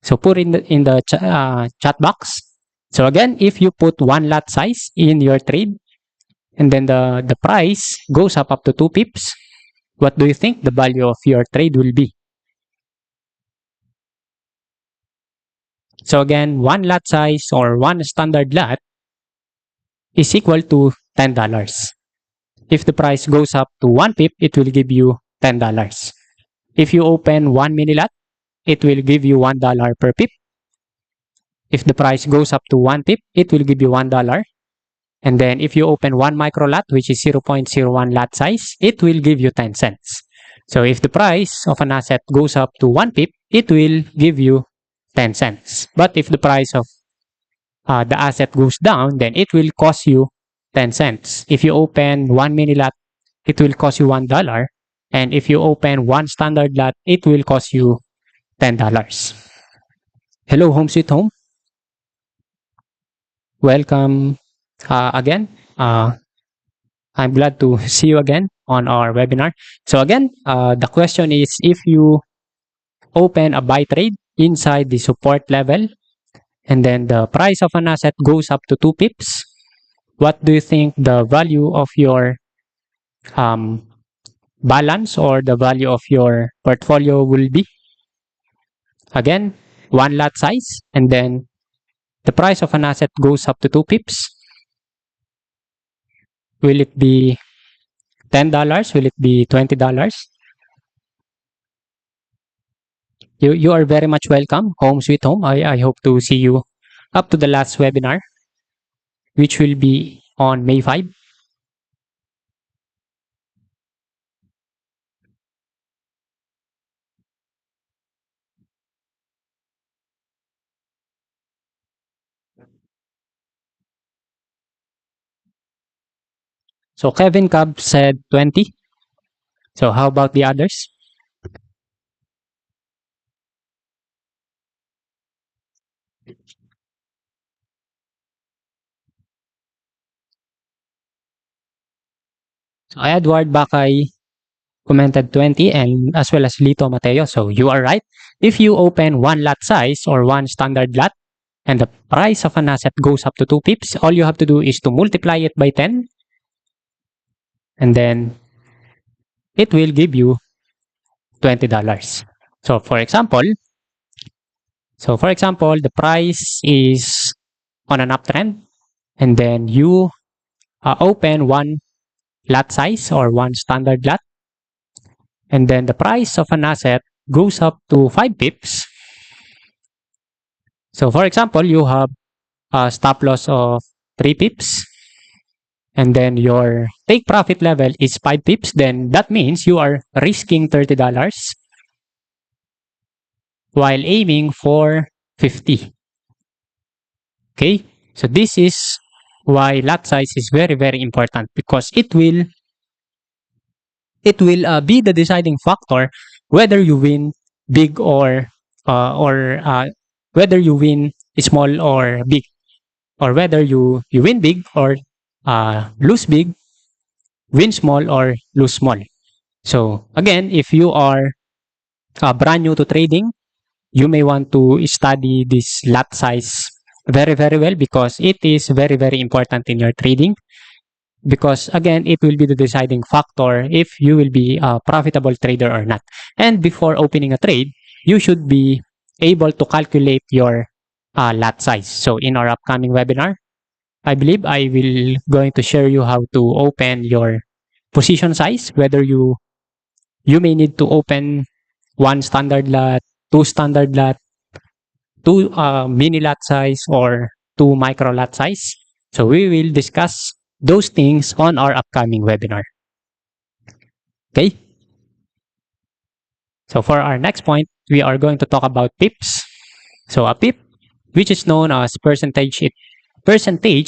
So put in the chat box. So again, if you put one lot size in your trade, and then the price goes up to 2 pips, what do you think the value of your trade will be? So again, one lot size or one standard lot is equal to $10. If the price goes up to 1 pip, it will give you $10. If you open one mini lot, it will give you $1 per pip. If the price goes up to 1 pip, it will give you $1. And then if you open one micro lot, which is 0.01 lot size, it will give you 10 cents. So if the price of an asset goes up to 1 pip, it will give you 10 cents. But if the price of the asset goes down, then it will cost you 10 cents. If you open one mini lot, it will cost you $1. And if you open one standard lot, it will cost you $10. Hello, Home Sweet Home. Welcome again. I'm glad to see you again on our webinar. So again, the question is, if you open a buy trade inside the support level, and then the price of an asset goes up to 2 pips, what do you think the value of your balance or the value of your portfolio will be? Again, one lot size, and then the price of an asset goes up to 2 pips. Will it be $10? Will it be $20? You are very much welcome, Home Sweet Home. I hope to see you up to the last webinar, which will be on May 5. So Kevin Cobb said 20. So how about the others? So Edward Bakay commented 20, and as well as Lito Mateo. So you are right. If you open one lot size or one standard lot, and the price of an asset goes up to 2 pips, all you have to do is to multiply it by 10, and then it will give you $20. So for example, the price is on an uptrend, and then you open one lot size or one standard lot, and then the price of an asset goes up to 5 pips. So for example, you have a stop loss of 3 pips, and then your take profit level is 5 pips, then that means you are risking $30 while aiming for 50. Okay, so this is why lot size is very, very important, because it will be the deciding factor whether you win big or whether you win small or big, or whether you win big or lose big, win small or lose small. So again, if you are brand new to trading, you may want to study this lot size very, very well, because it is very, very important in your trading, because again, it will be the deciding factor if you will be a profitable trader or not. And before opening a trade, you should be able to calculate your lot size. So in our upcoming webinar, I believe I will going to share you how to open your position size, whether you may need to open one standard lot, two standard lot, two mini lot size, or two micro lot size. So we will discuss those things on our upcoming webinar. Okay. So for our next point, we are going to talk about pips. So a pip, which is known as percentage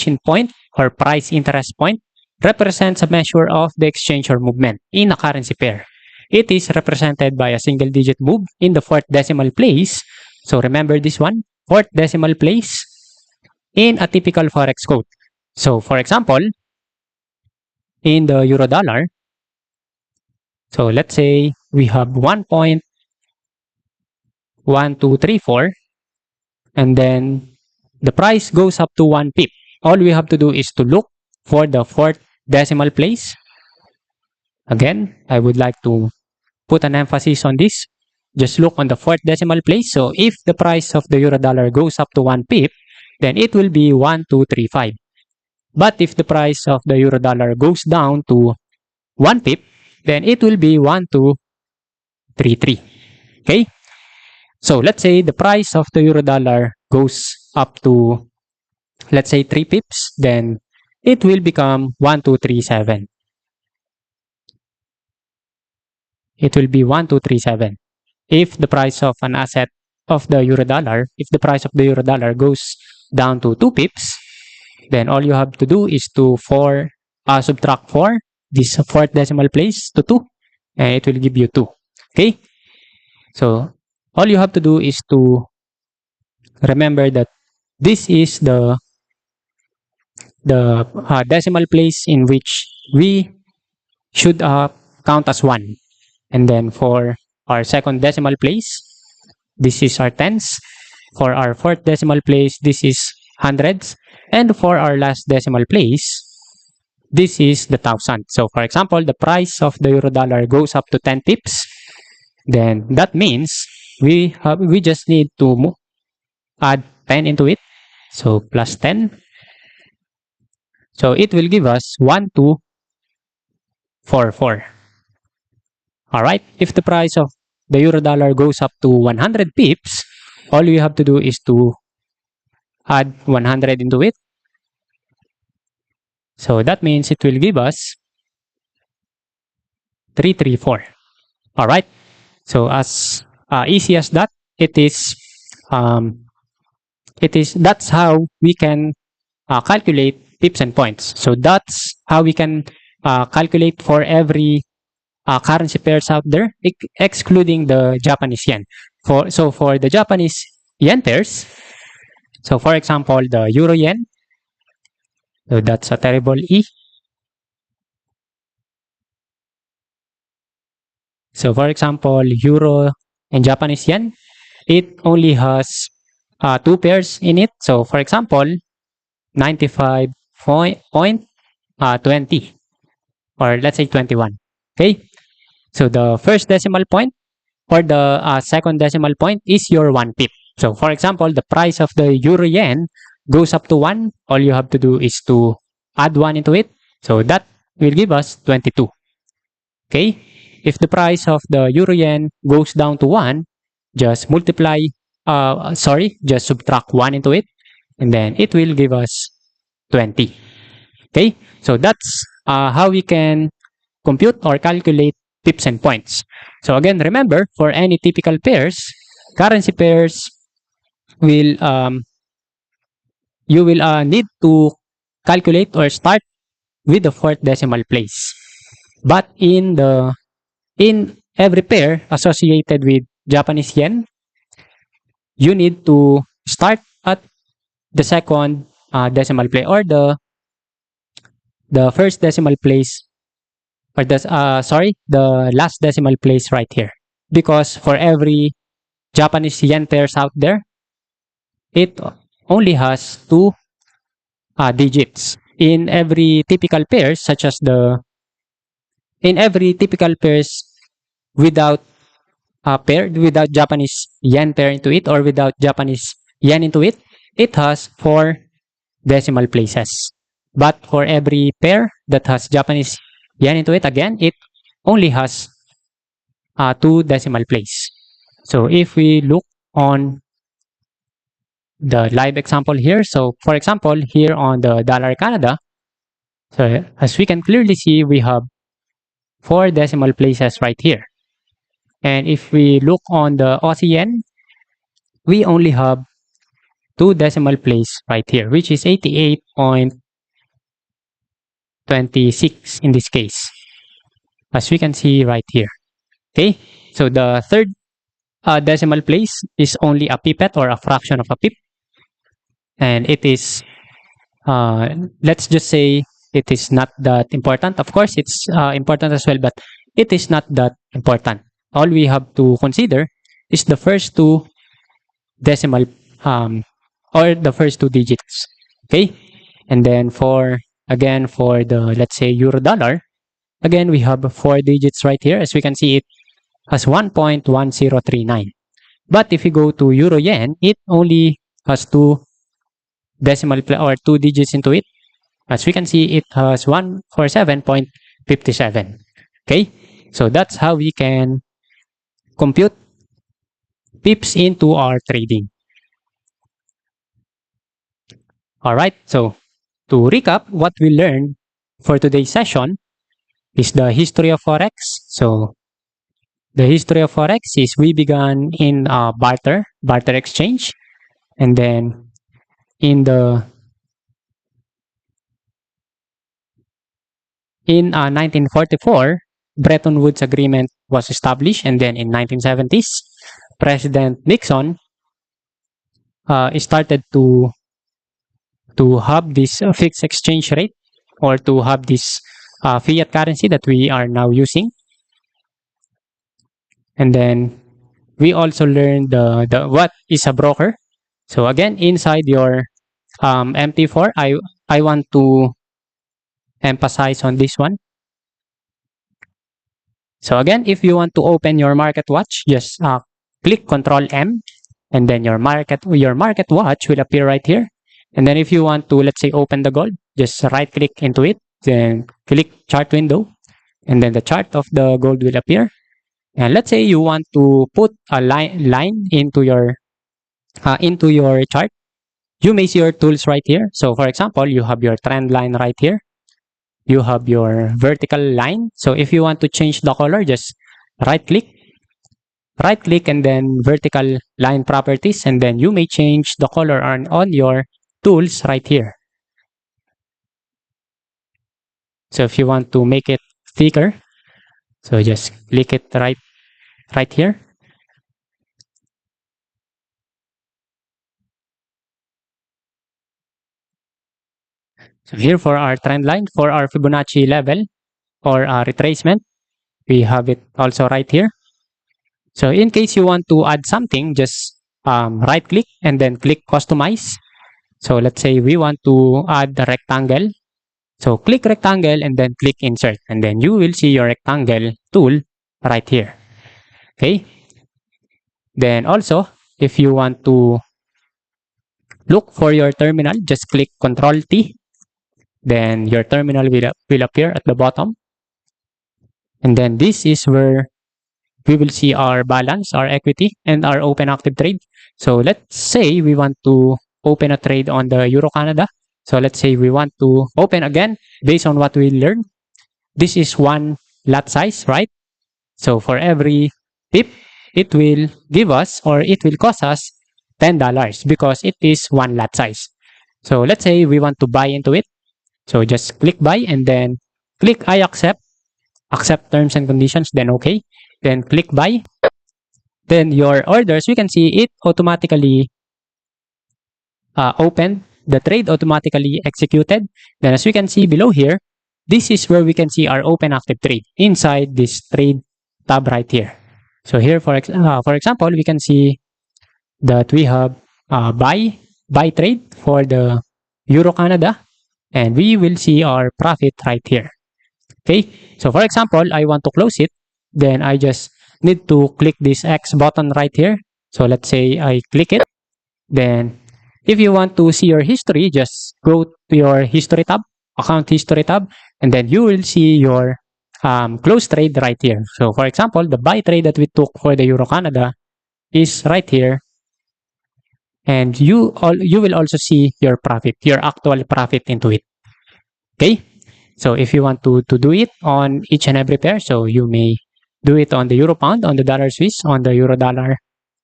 in point or price interest point, represents a measure of the exchange or movement in a currency pair. It is represented by a single digit move in the fourth decimal place. So remember this one, fourth decimal place in a typical Forex code. So for example, in the euro dollar, so let's say we have 1.1234, and then the price goes up to 1 pip. All we have to do is to look for the fourth decimal place. Again, I would like to put an emphasis on this. Just look on the fourth decimal place. So if the price of the euro dollar goes up to 1 pip, then it will be 1235. But if the price of the euro dollar goes down to 1 pip, then it will be 1233. Okay? So let's say the price of the euro dollar goes up to, let's say, 3 pips, then it will become 1237. It will be 1237. If the price of an asset of the euro dollar, if the price of the euro dollar goes down to 2 pips, then all you have to do is to subtract 4, this fourth decimal place, to 2, and it will give you 2. Okay? So all you have to do is to remember that this is the decimal place in which we should count as 1. And then for our second decimal place, this is our tens. For our fourth decimal place, this is hundreds. And for our last decimal place, this is the thousand. So for example, the price of the euro dollar goes up to 10 pips, then that means we just need to add 10 into it. So plus 10. So it will give us 1244. Alright, if the price of the euro dollar goes up to 100 pips, all you have to do is to add 100 into it. So that means it will give us 334. Alright, so as easy as that, that's how we can calculate pips and points. So that's how we can calculate for every currency pairs out there, excluding the Japanese yen. For the Japanese yen pairs, so for example, the euro yen, so that's a terrible E. So for example, euro and Japanese yen, it only has 2 pairs in it. So for example, 95.20, or let's say 21. Okay. So the first decimal point or the second decimal point is your 1 pip. So for example, the price of the euro yen goes up to 1. All you have to do is to add 1 into it. So that will give us 22. Okay. If the price of the euro yen goes down to 1, just just subtract 1 into it, and then it will give us 20. Okay. So that's how we can compute or calculate pips and points. So again, remember, for any typical pairs, currency pairs will you will need to calculate or start with the fourth decimal place. But in every pair associated with Japanese yen, you need to start at the second decimal place, or the first decimal place, or the last decimal place right here. Because for every Japanese yen pairs out there, it only has two digits. In every typical pairs, in every typical pairs without without Japanese yen pair into it, or without Japanese yen into it, it has four decimal places. But for every pair that has Japanese yen into it, again, it only has two decimal place. So if we look on the live example here, so for example, here on the dollar Canada, so as we can clearly see, we have four decimal places right here. And if we look on the Aussie yen, we only have two decimal place right here, which is 88.26 in this case, as we can see right here. Okay, so the third decimal place is only a pipet, or a fraction of a pip, and it is let's just say it is not that important. Of course, it's important as well, but it is not that important. All we have to consider is the first two decimal or the first two digits. Okay, and then for the, let's say, euro dollar, again we have four digits right here. As we can see, it has 1.1039. But if you go to euro yen, it only has two decimal or two digits into it. As we can see, it has 147.57. Okay, so that's how we can compute pips into our trading. All right, so to recap, what we learned for today's session is the history of Forex. So the history of Forex is we began in barter exchange, and then in 1944, Bretton Woods Agreement was established, and then in 1970s, President Nixon started to have this fixed exchange rate, or to have this fiat currency that we are now using. And then we also learned the what is a broker. So again, inside your MT4, I want to emphasize on this one. So again, if you want to open your market watch, just click Control M, and then your market watch will appear right here. And then if you want to, let's say, open the gold, just right click into it, then click chart window, and then the chart of the gold will appear. And let's say you want to put a line into your chart, you may see your tools right here. So for example, you have your trend line right here. You have your vertical line. So if you want to change the color, just right click, and then vertical line properties, and then you may change the color on your tools right here. So if you want to make it thicker, so just click it right here. So here for our trend line, for our Fibonacci level or retracement, we have it also right here. So in case you want to add something, just right click and then click customize. So let's say we want to add the rectangle. So click rectangle and then click insert, and then you will see your rectangle tool right here. Okay. Then also, if you want to look for your terminal, just click Control T. Then your terminal will appear at the bottom. And then this is where we will see our balance, our equity, and our open active trade. So let's say we want to open a trade on the Euro Canada. So let's say we want to open again based on what we learned. This is one lot size, right? So for every pip, it will give us, or it will cost us $10 because it is one lot size. So let's say we want to buy into it. So just click buy and then click I accept terms and conditions, then okay. Then click buy. Then your orders, you can see it automatically opened. The trade automatically executed. Then as we can see below here, this is where we can see our open active trade inside this trade tab right here. So here, for example, we can see that we have buy trade for the Euro Canada, and we will see our profit right here. Okay, so for example, I want to close it, then I just need to click this X button right here. So let's say I click it. Then if you want to see your history, just go to your history tab, account history tab, and then you will see your close trade right here. So for example, the buy trade that we took for the Euro Canada is right here. And you will also see your profit, your actual profit into it. Okay, so if you want to do it on each and every pair, so you may do it on the Euro Pound, on the Dollar Swiss, on the Euro Dollar,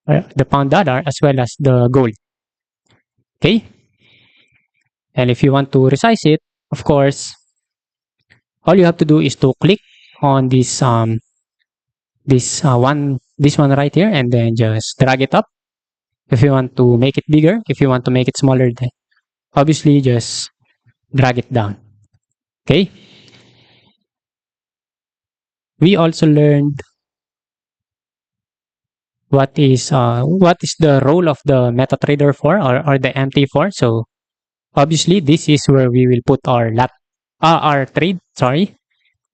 the Pound Dollar, as well as the Gold. Okay, and if you want to resize it, of course, all you have to do is to click on this this one right here, and then just drag it up. If you want to make it bigger, if you want to make it smaller, then obviously just drag it down. Okay. We also learned what is the role of the MetaTrader for, or the MT for. So obviously this is where we will put our our trade. Sorry.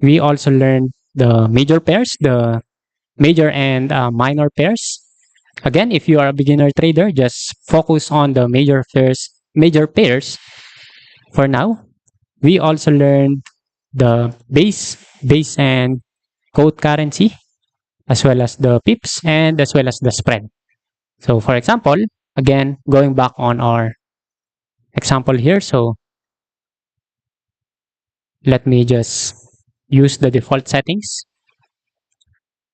We also learned the major pairs, the major and minor pairs. Again, if you are a beginner trader, just focus on the major pairs for now. We also learned the base and code currency, as well as the pips, and as well as the spread. So for example, again, going back on our example here, so let me just use the default settings.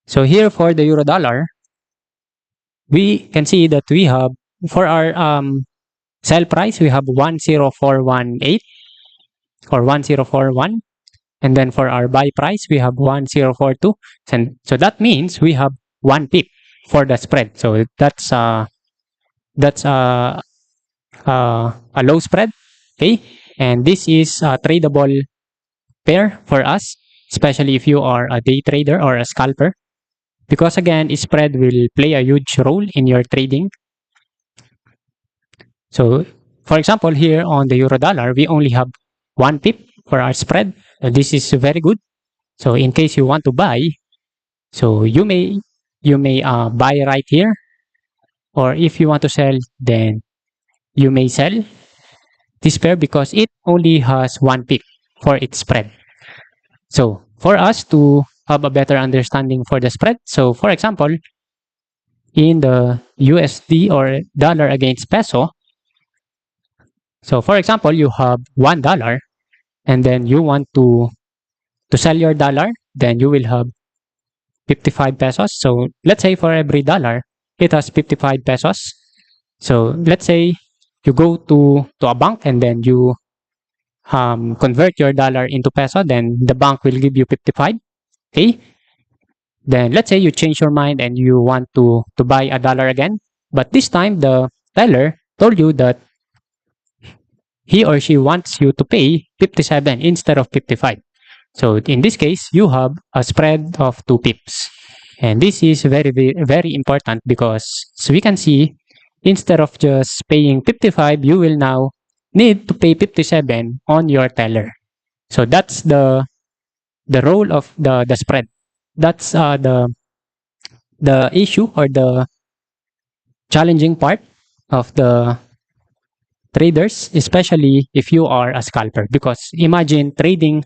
So here for the Euro Dollar, we can see that we have, for our sell price, we have 10418 or 1041. And then for our buy price, we have 1042. And so that means we have 1 pip for the spread. So that's a low spread. Okay. And this is a tradable pair for us, especially if you are a day trader or a scalper. Because again, spread will play a huge role in your trading. So for example, here on the Euro Dollar, we only have 1 pip for our spread. This is very good. So in case you want to buy, so you may buy right here, or if you want to sell, then you may sell this pair because it only has 1 pip for its spread. So for us to have a better understanding for the spread, so for example, in the USD or dollar against peso, so for example, you have $1 and then you want to sell your dollar, then you will have 55 pesos. So let's say for every dollar, it has 55 pesos. So let's say you go to a bank and then you convert your dollar into peso, then the bank will give you 55. Okay. Then let's say you change your mind and you want to buy a dollar again, but this time the teller told you that he or she wants you to pay 57 instead of 55. So in this case, you have a spread of 2 pips. And this is very, very, very important because, as we can see, instead of just paying 55, you will now need to pay 57 on your teller. So that's the role of the spread. That's the issue or the challenging part of the traders, especially if you are a scalper. Because imagine trading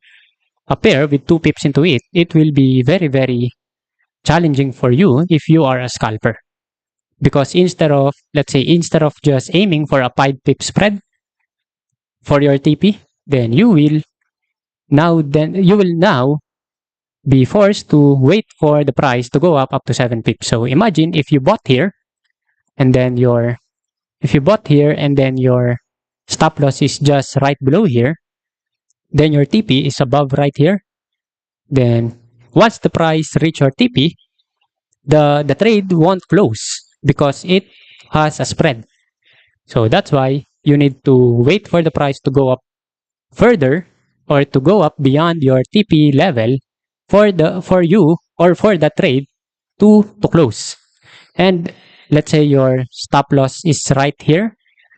a pair with 2 pips into it, it will be very, very challenging for you if you are a scalper. Because instead of just aiming for a 5 pip spread for your TP, then you will now be forced to wait for the price to go up to 7 pips. So imagine if you bought here and then your stop loss is just right below here, then your TP is above right here. Then once the price reach your TP, the trade won't close because it has a spread. So that's why you need to wait for the price to go up further or to go up beyond your TP level for you or for the trade to close. And let's say your stop loss is right here,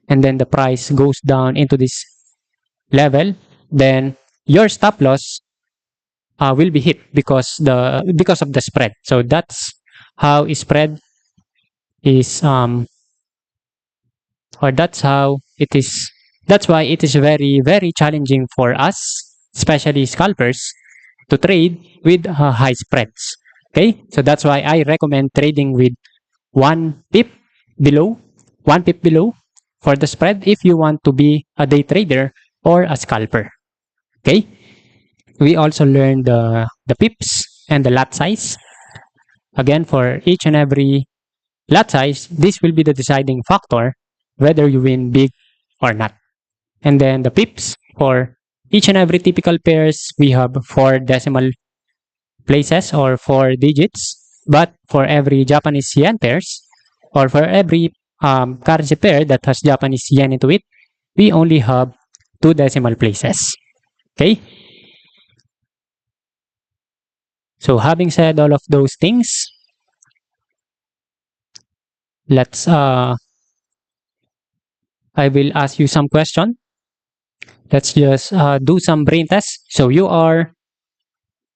and then the price goes down into this level, then your stop loss will be hit because of the spread. So that's how spread is or that's how it is. That's why it is very challenging for us, especially scalpers, to trade with high spreads. Okay, so that's why I recommend trading with one pip below, one pip below for the spread if you want to be a day trader or a scalper. Okay, we also learned the pips and the lot size. Again, for each and every lot size, this will be the deciding factor whether you win big or not. And then the pips for each and every typical pairs, we have 4 decimal places or 4 digits. But for every Japanese yen pairs or for every currency pair that has Japanese yen into it, we only have 2 decimal places. Okay. So having said all of those things, let's I will ask you some question. Let's just do some brain test. So you are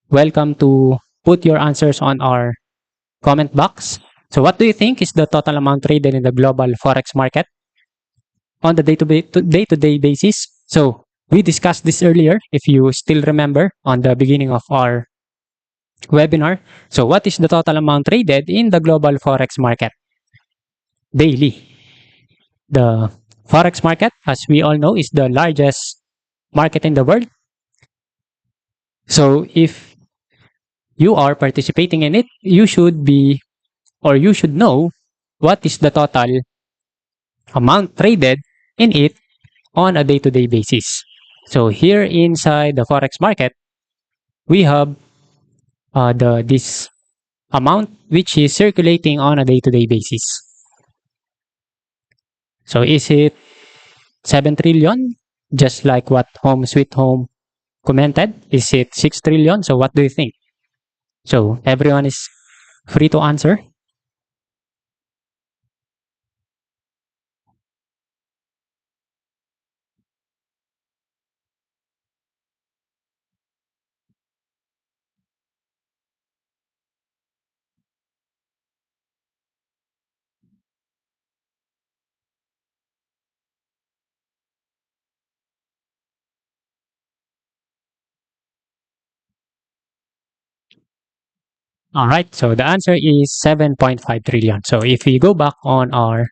welcome to put your answers on our comment box. So what do you think is the total amount traded in the global Forex market on the day-to-day basis? So we discussed this earlier, if you still remember, on the beginning of our webinar. So what is the total amount traded in the global Forex market daily? The Forex market, as we all know, is the largest market in the world. So if you are participating in it, you should be or you should know what is the total amount traded in it on a day-to-day basis. So here inside the Forex market, we have this amount which is circulating on a day-to-day basis. So is it 7 trillion? Just like what Home Sweet Home commented? Is it 6 trillion? So what do you think? So everyone is free to answer. All right, so the answer is 7.5 trillion. So if we go back on our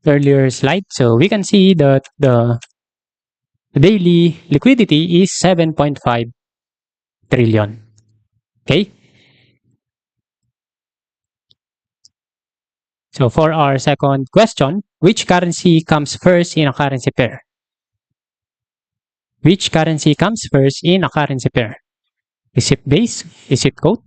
earlier slide, so we can see that the daily liquidity is 7.5 trillion. Okay? So for our second question, which currency comes first in a currency pair? Which currency comes first in a currency pair? Is it base? Is it code?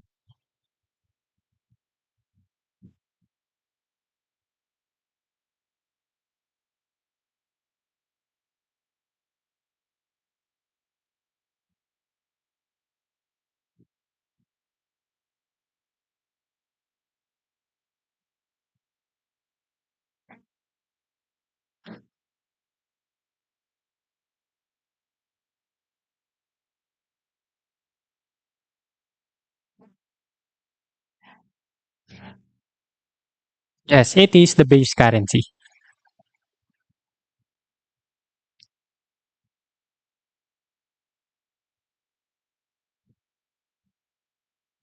Yes, it is the base currency.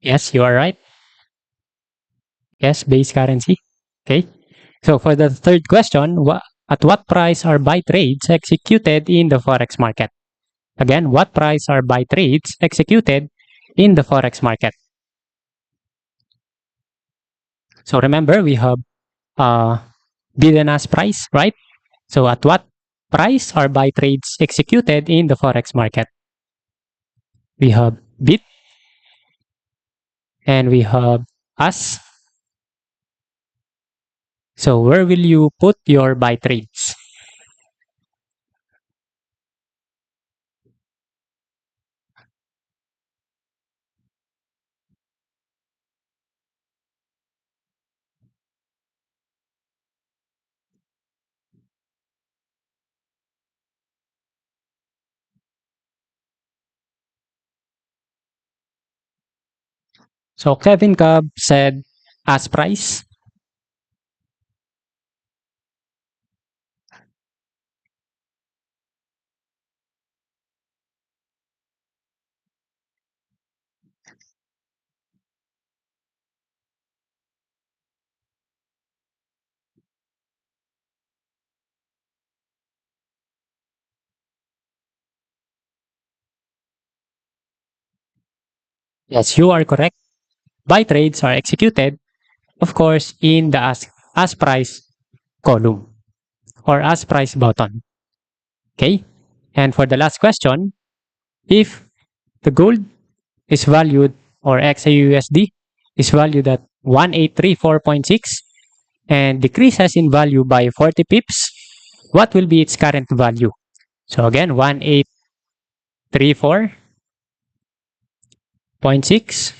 Yes, you are right. Yes, base currency. Okay. So for the third question, at what price are buy trades executed in the Forex market? Again, what price are buy trades executed in the Forex market? So remember, we have bid and ask price, right? So at what price or buy trades executed in the Forex market. We have bid and we have ask. So where will you put your buy trades? So Kevin Cobb said ask price. Yes, you are correct. Buy trades are executed, of course, in the ask price column or ask price button. Okay? And for the last question, if the gold is valued or XAUSD is valued at 1834.6 and decreases in value by 40 pips, what will be its current value? So again, 1834.6,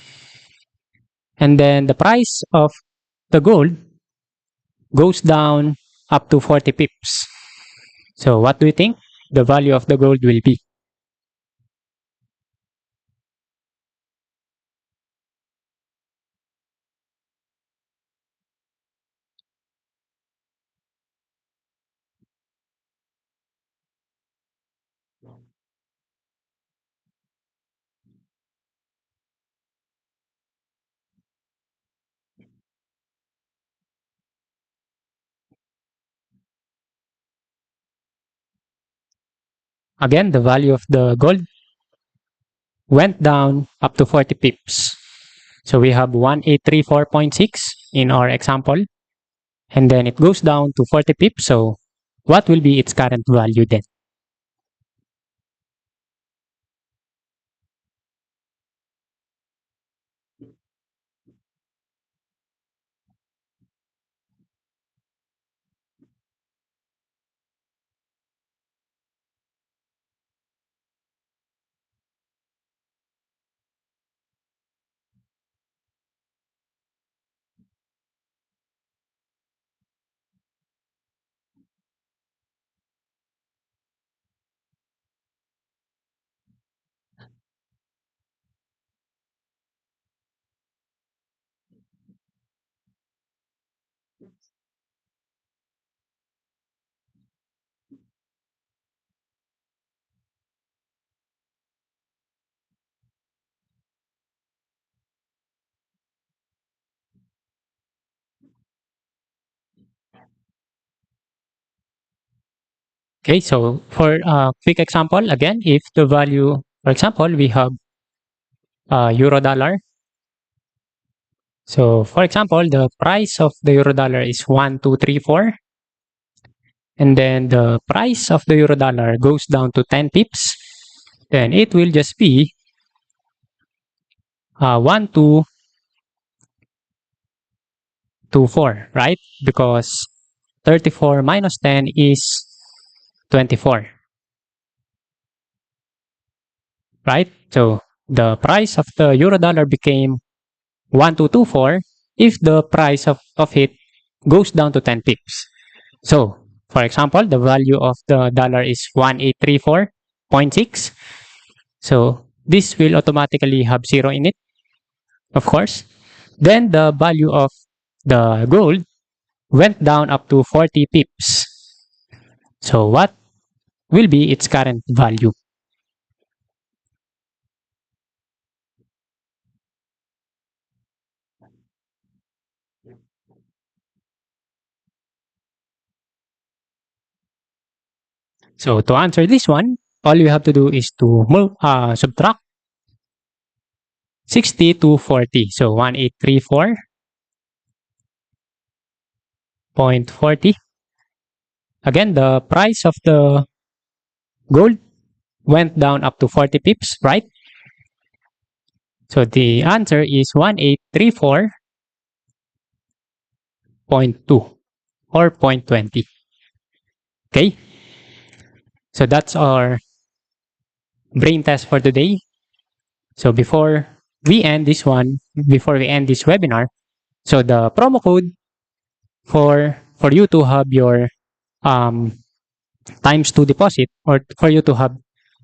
and then the price of the gold goes down up to 40 pips. So what do you think the value of the gold will be? Again, the value of the gold went down up to 40 pips. So we have 1834.6 in our example, and then it goes down to 40 pips. So what will be its current value then? Okay, so for a quick example, again, if the value, for example, we have euro dollar. So for example, the price of the euro dollar is 1234, and then the price of the euro dollar goes down to 10 pips, then it will just be 1224, right? Because 34 minus 10 is 24, right? So the price of the euro dollar became 1224 if the price of it goes down to 10 pips. So, for example, the value of the dollar is 1834.6. So, this will automatically have 0 in it, of course. Then the value of the gold went down up to 40 pips. So, what will be its current value? So, to answer this one, all you have to do is to subtract 60 to 40. So, 1834.40. again, the price of the gold went down up to 40 pips, right? So the answer is 1834.2 or 0.20. Okay? So that's our brain test for today. So before we end this webinar, so the promo code for you to have your um, times 2 deposit, or for you to have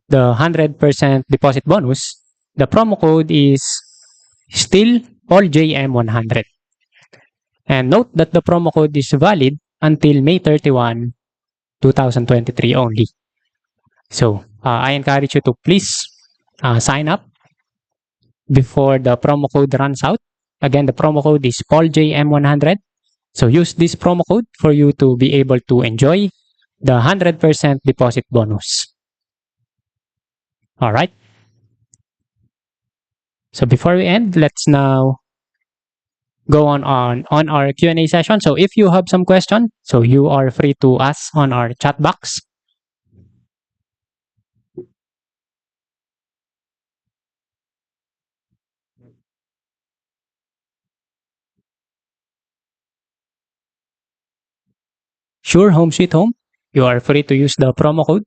the 100% deposit bonus, the promo code is still alljm100. And note that the promo code is valid until May 31, 2023 only. So I encourage you to please sign up before the promo code runs out. Again, the promo code is alljm100. So use this promo code for you to be able to enjoy the 100% deposit bonus. All right. So before we end, let's now go on our Q&A session. So if you have some question, so you are free to ask on our chat box. Sure, home sweet home. You are free to use the promo code.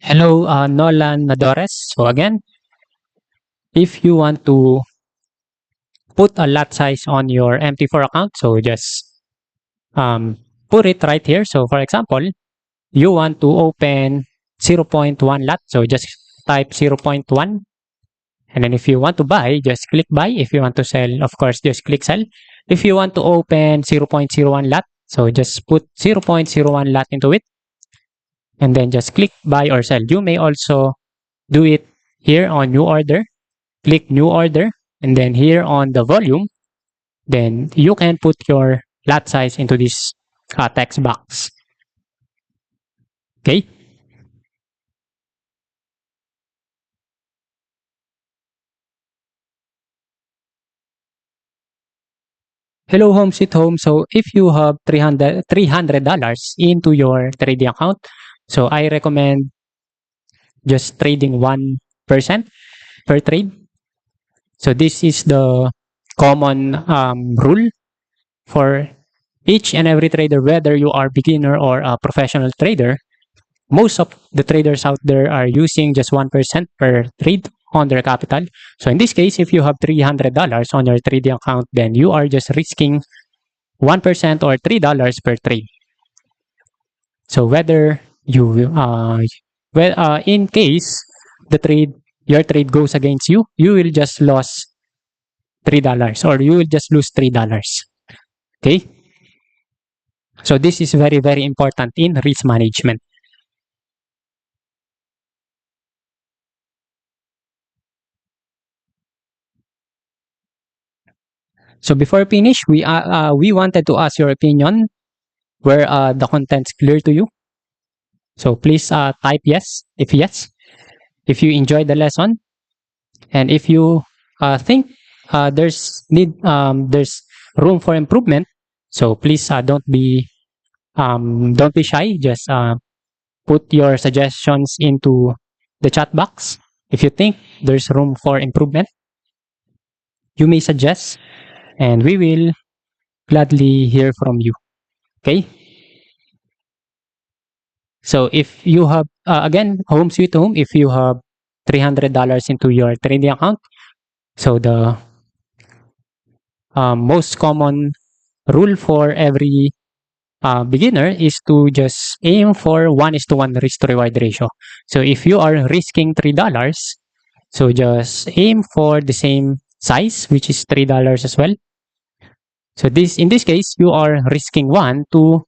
Hello, Nolan Nadores. So again, if you want to put a lot size on your MT4 account, so just put it right here. So for example, you want to open 0.1 lot, so just type 0.1. And then if you want to buy, just click buy. If you want to sell, of course, just click sell. If you want to open 0.01 lot, so just put 0.01 lot into it. And then just click buy or sell. You may also do it here on new order. Click new order. And then here on the volume, then you can put your lot size into this text box. Okay. Hello, home sweet home. So if you have $300 into your trading account, so I recommend just trading 1% per trade. So this is the common rule for each and every trader, whether you are beginner or a professional trader. Most of the traders out there are using just 1% per trade on their capital. So in this case, if you have $300 on your trading account, then you are just risking 1% or $3 per trade. So whether you, in case your trade goes against you, you will just lose $3 or you will just lose $3. Okay. So this is very, very important in risk management. So before finish, we wanted to ask your opinion where the content's clear to you. So please type yes if yes. If you enjoyed the lesson, and if you think there's room for improvement, so please don't be shy. Just put your suggestions into the chat box. If you think there's room for improvement, you may suggest, and we will gladly hear from you. Okay. So if you have again, home sweet home, if you have $300 into your trading account, so the most common rule for every beginner is to just aim for 1:1 risk to reward ratio. So if you are risking $3, So just aim for the same size, which is $3 as well. So in this case, you are risking one to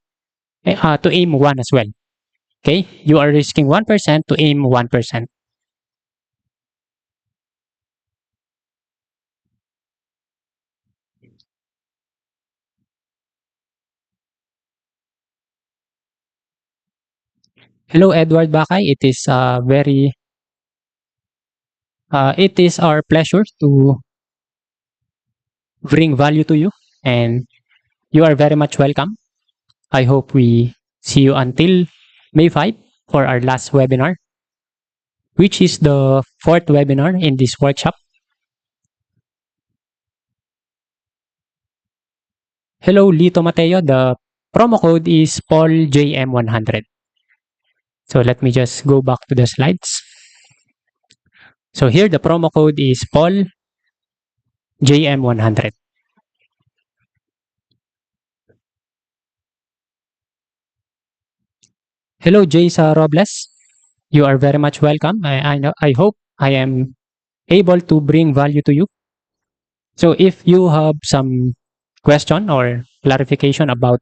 aim one as well. Okay, you are risking 1% to aim 1%. Hello, Edward Bakay. It is our pleasure to bring value to you, and you are very much welcome. I hope we see you until May 5 for our last webinar, which is the fourth webinar in this workshop. Hello, Lito Mateo. The promo code is PaulJM100. So let me just go back to the slides. So here the promo code is PaulJM100. Hello, Jaysa Robles. You are very much welcome. I hope I am able to bring value to you. So if you have some question or clarification about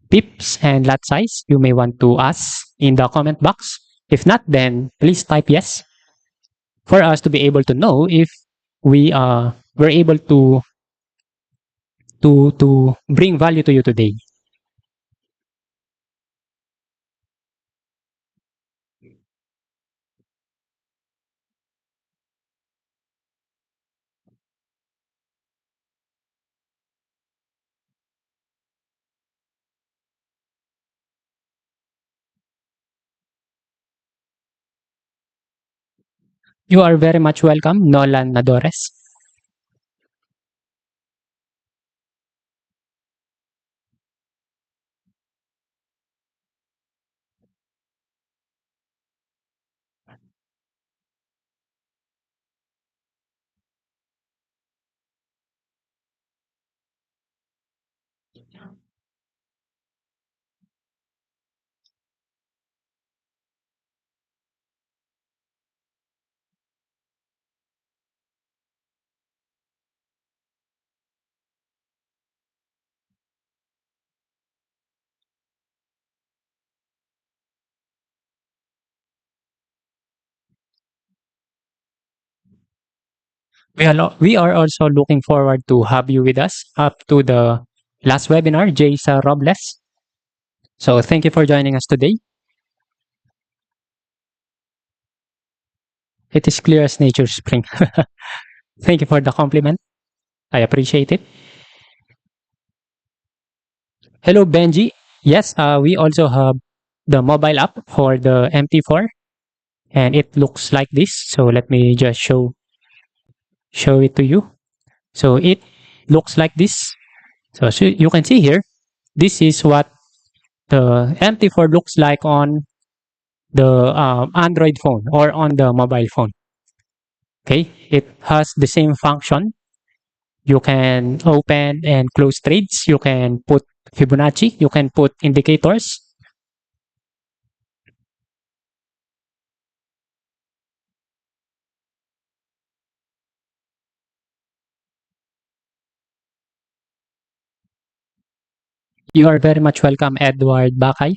pips and lot size, you may want to ask in the comment box. If not, then please type yes for us to be able to know if we're able to bring value to you today. You are very much welcome, Nolan Nadores. We are also looking forward to have you with us up to the last webinar, Jaysa Robles. So thank you for joining us today. It is clear as nature's spring. Thank you for the compliment. I appreciate it. Hello, Benji. Yes, we also have the mobile app for the MT4, and it looks like this. So let me just show it to you. So it looks like this. So you can see here, this is what the MT4 looks like on the Android phone or on the mobile phone. Okay, it has the same function. You can open and close trades. You can put Fibonacci. You can put indicators. You are very much welcome, Edward Bakay.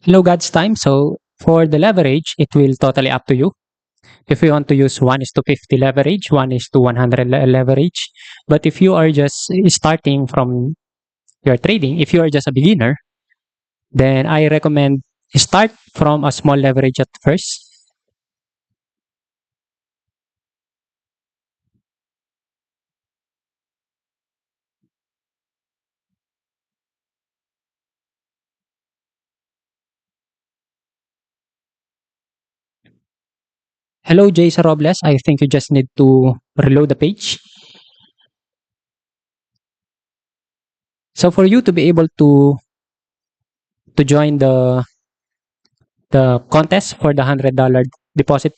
Hello, God's time. So for the leverage, it will totally up to you. If you want to use 1 is to 50 leverage, 1 is to 100 leverage. But if you are just starting from your trading, if you are just a beginner, then I recommend start from a small leverage at first. Hello, Jason Robles. I think you just need to reload the page. So for you to be able to join the contest for the $100 deposit,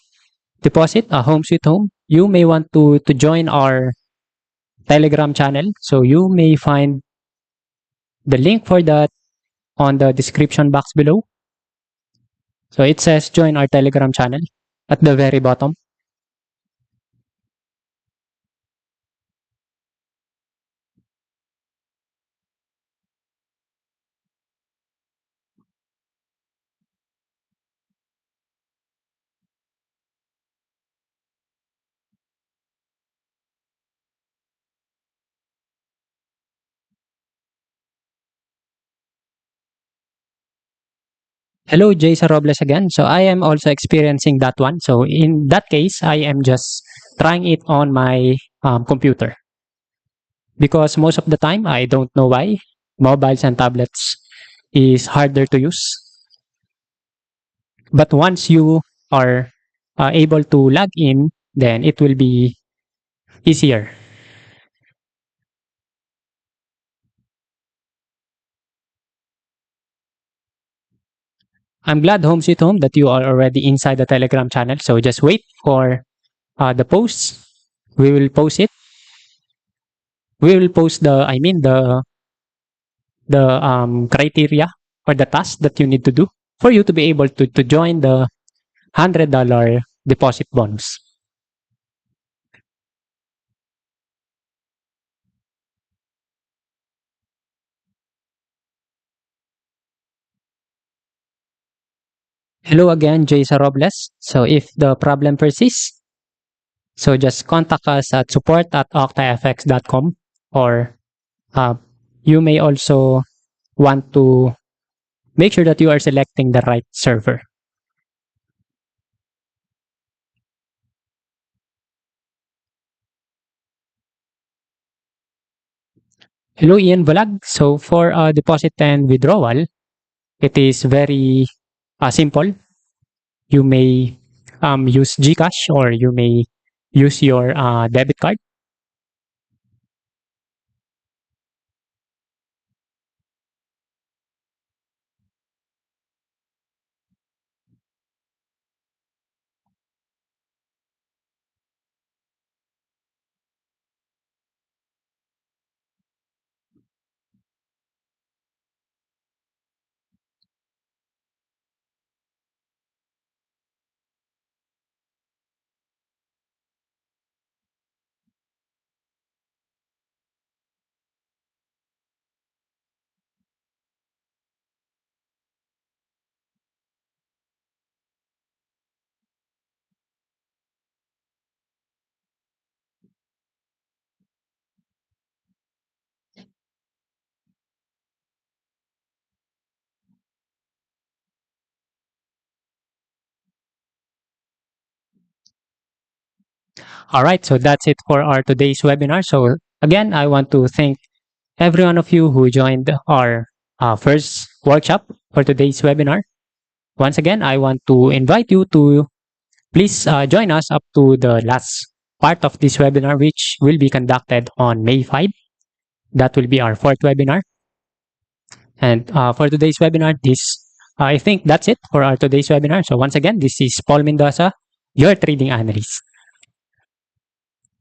home sweet home, you may want to join our Telegram channel. So you may find the link for that on the description box below. So it says join our Telegram channel at the very bottom. Hello, Jason Robles again. So I am also experiencing that one. So in that case, I am just trying it on my computer because most of the time I don't know why mobiles and tablets is harder to use. But once you are able to log in, then it will be easier. I'm glad, Home Sweet Home, that you are already inside the Telegram channel. So just wait for the posts. We will post it. We will post the criteria or the task that you need to do for you to be able to join the $100 deposit bonus. Hello again, Jason Robles. So if the problem persists, so just contact us at support@octafx.com, or uh, you may also want to make sure that you are selecting the right server. Hello, Ian Valag. So for deposit and withdrawal, it is very simple. You may use GCash, or you may use your debit card. All right, so that's it for our today's webinar. So again, I want to thank every one of you who joined our first workshop for today's webinar. Once again, I want to invite you to please join us up to the last part of this webinar, which will be conducted on May 5. That will be our fourth webinar. And for today's webinar, I think that's it for our today's webinar. So once again, this is Paul Mendoza, your trading analyst.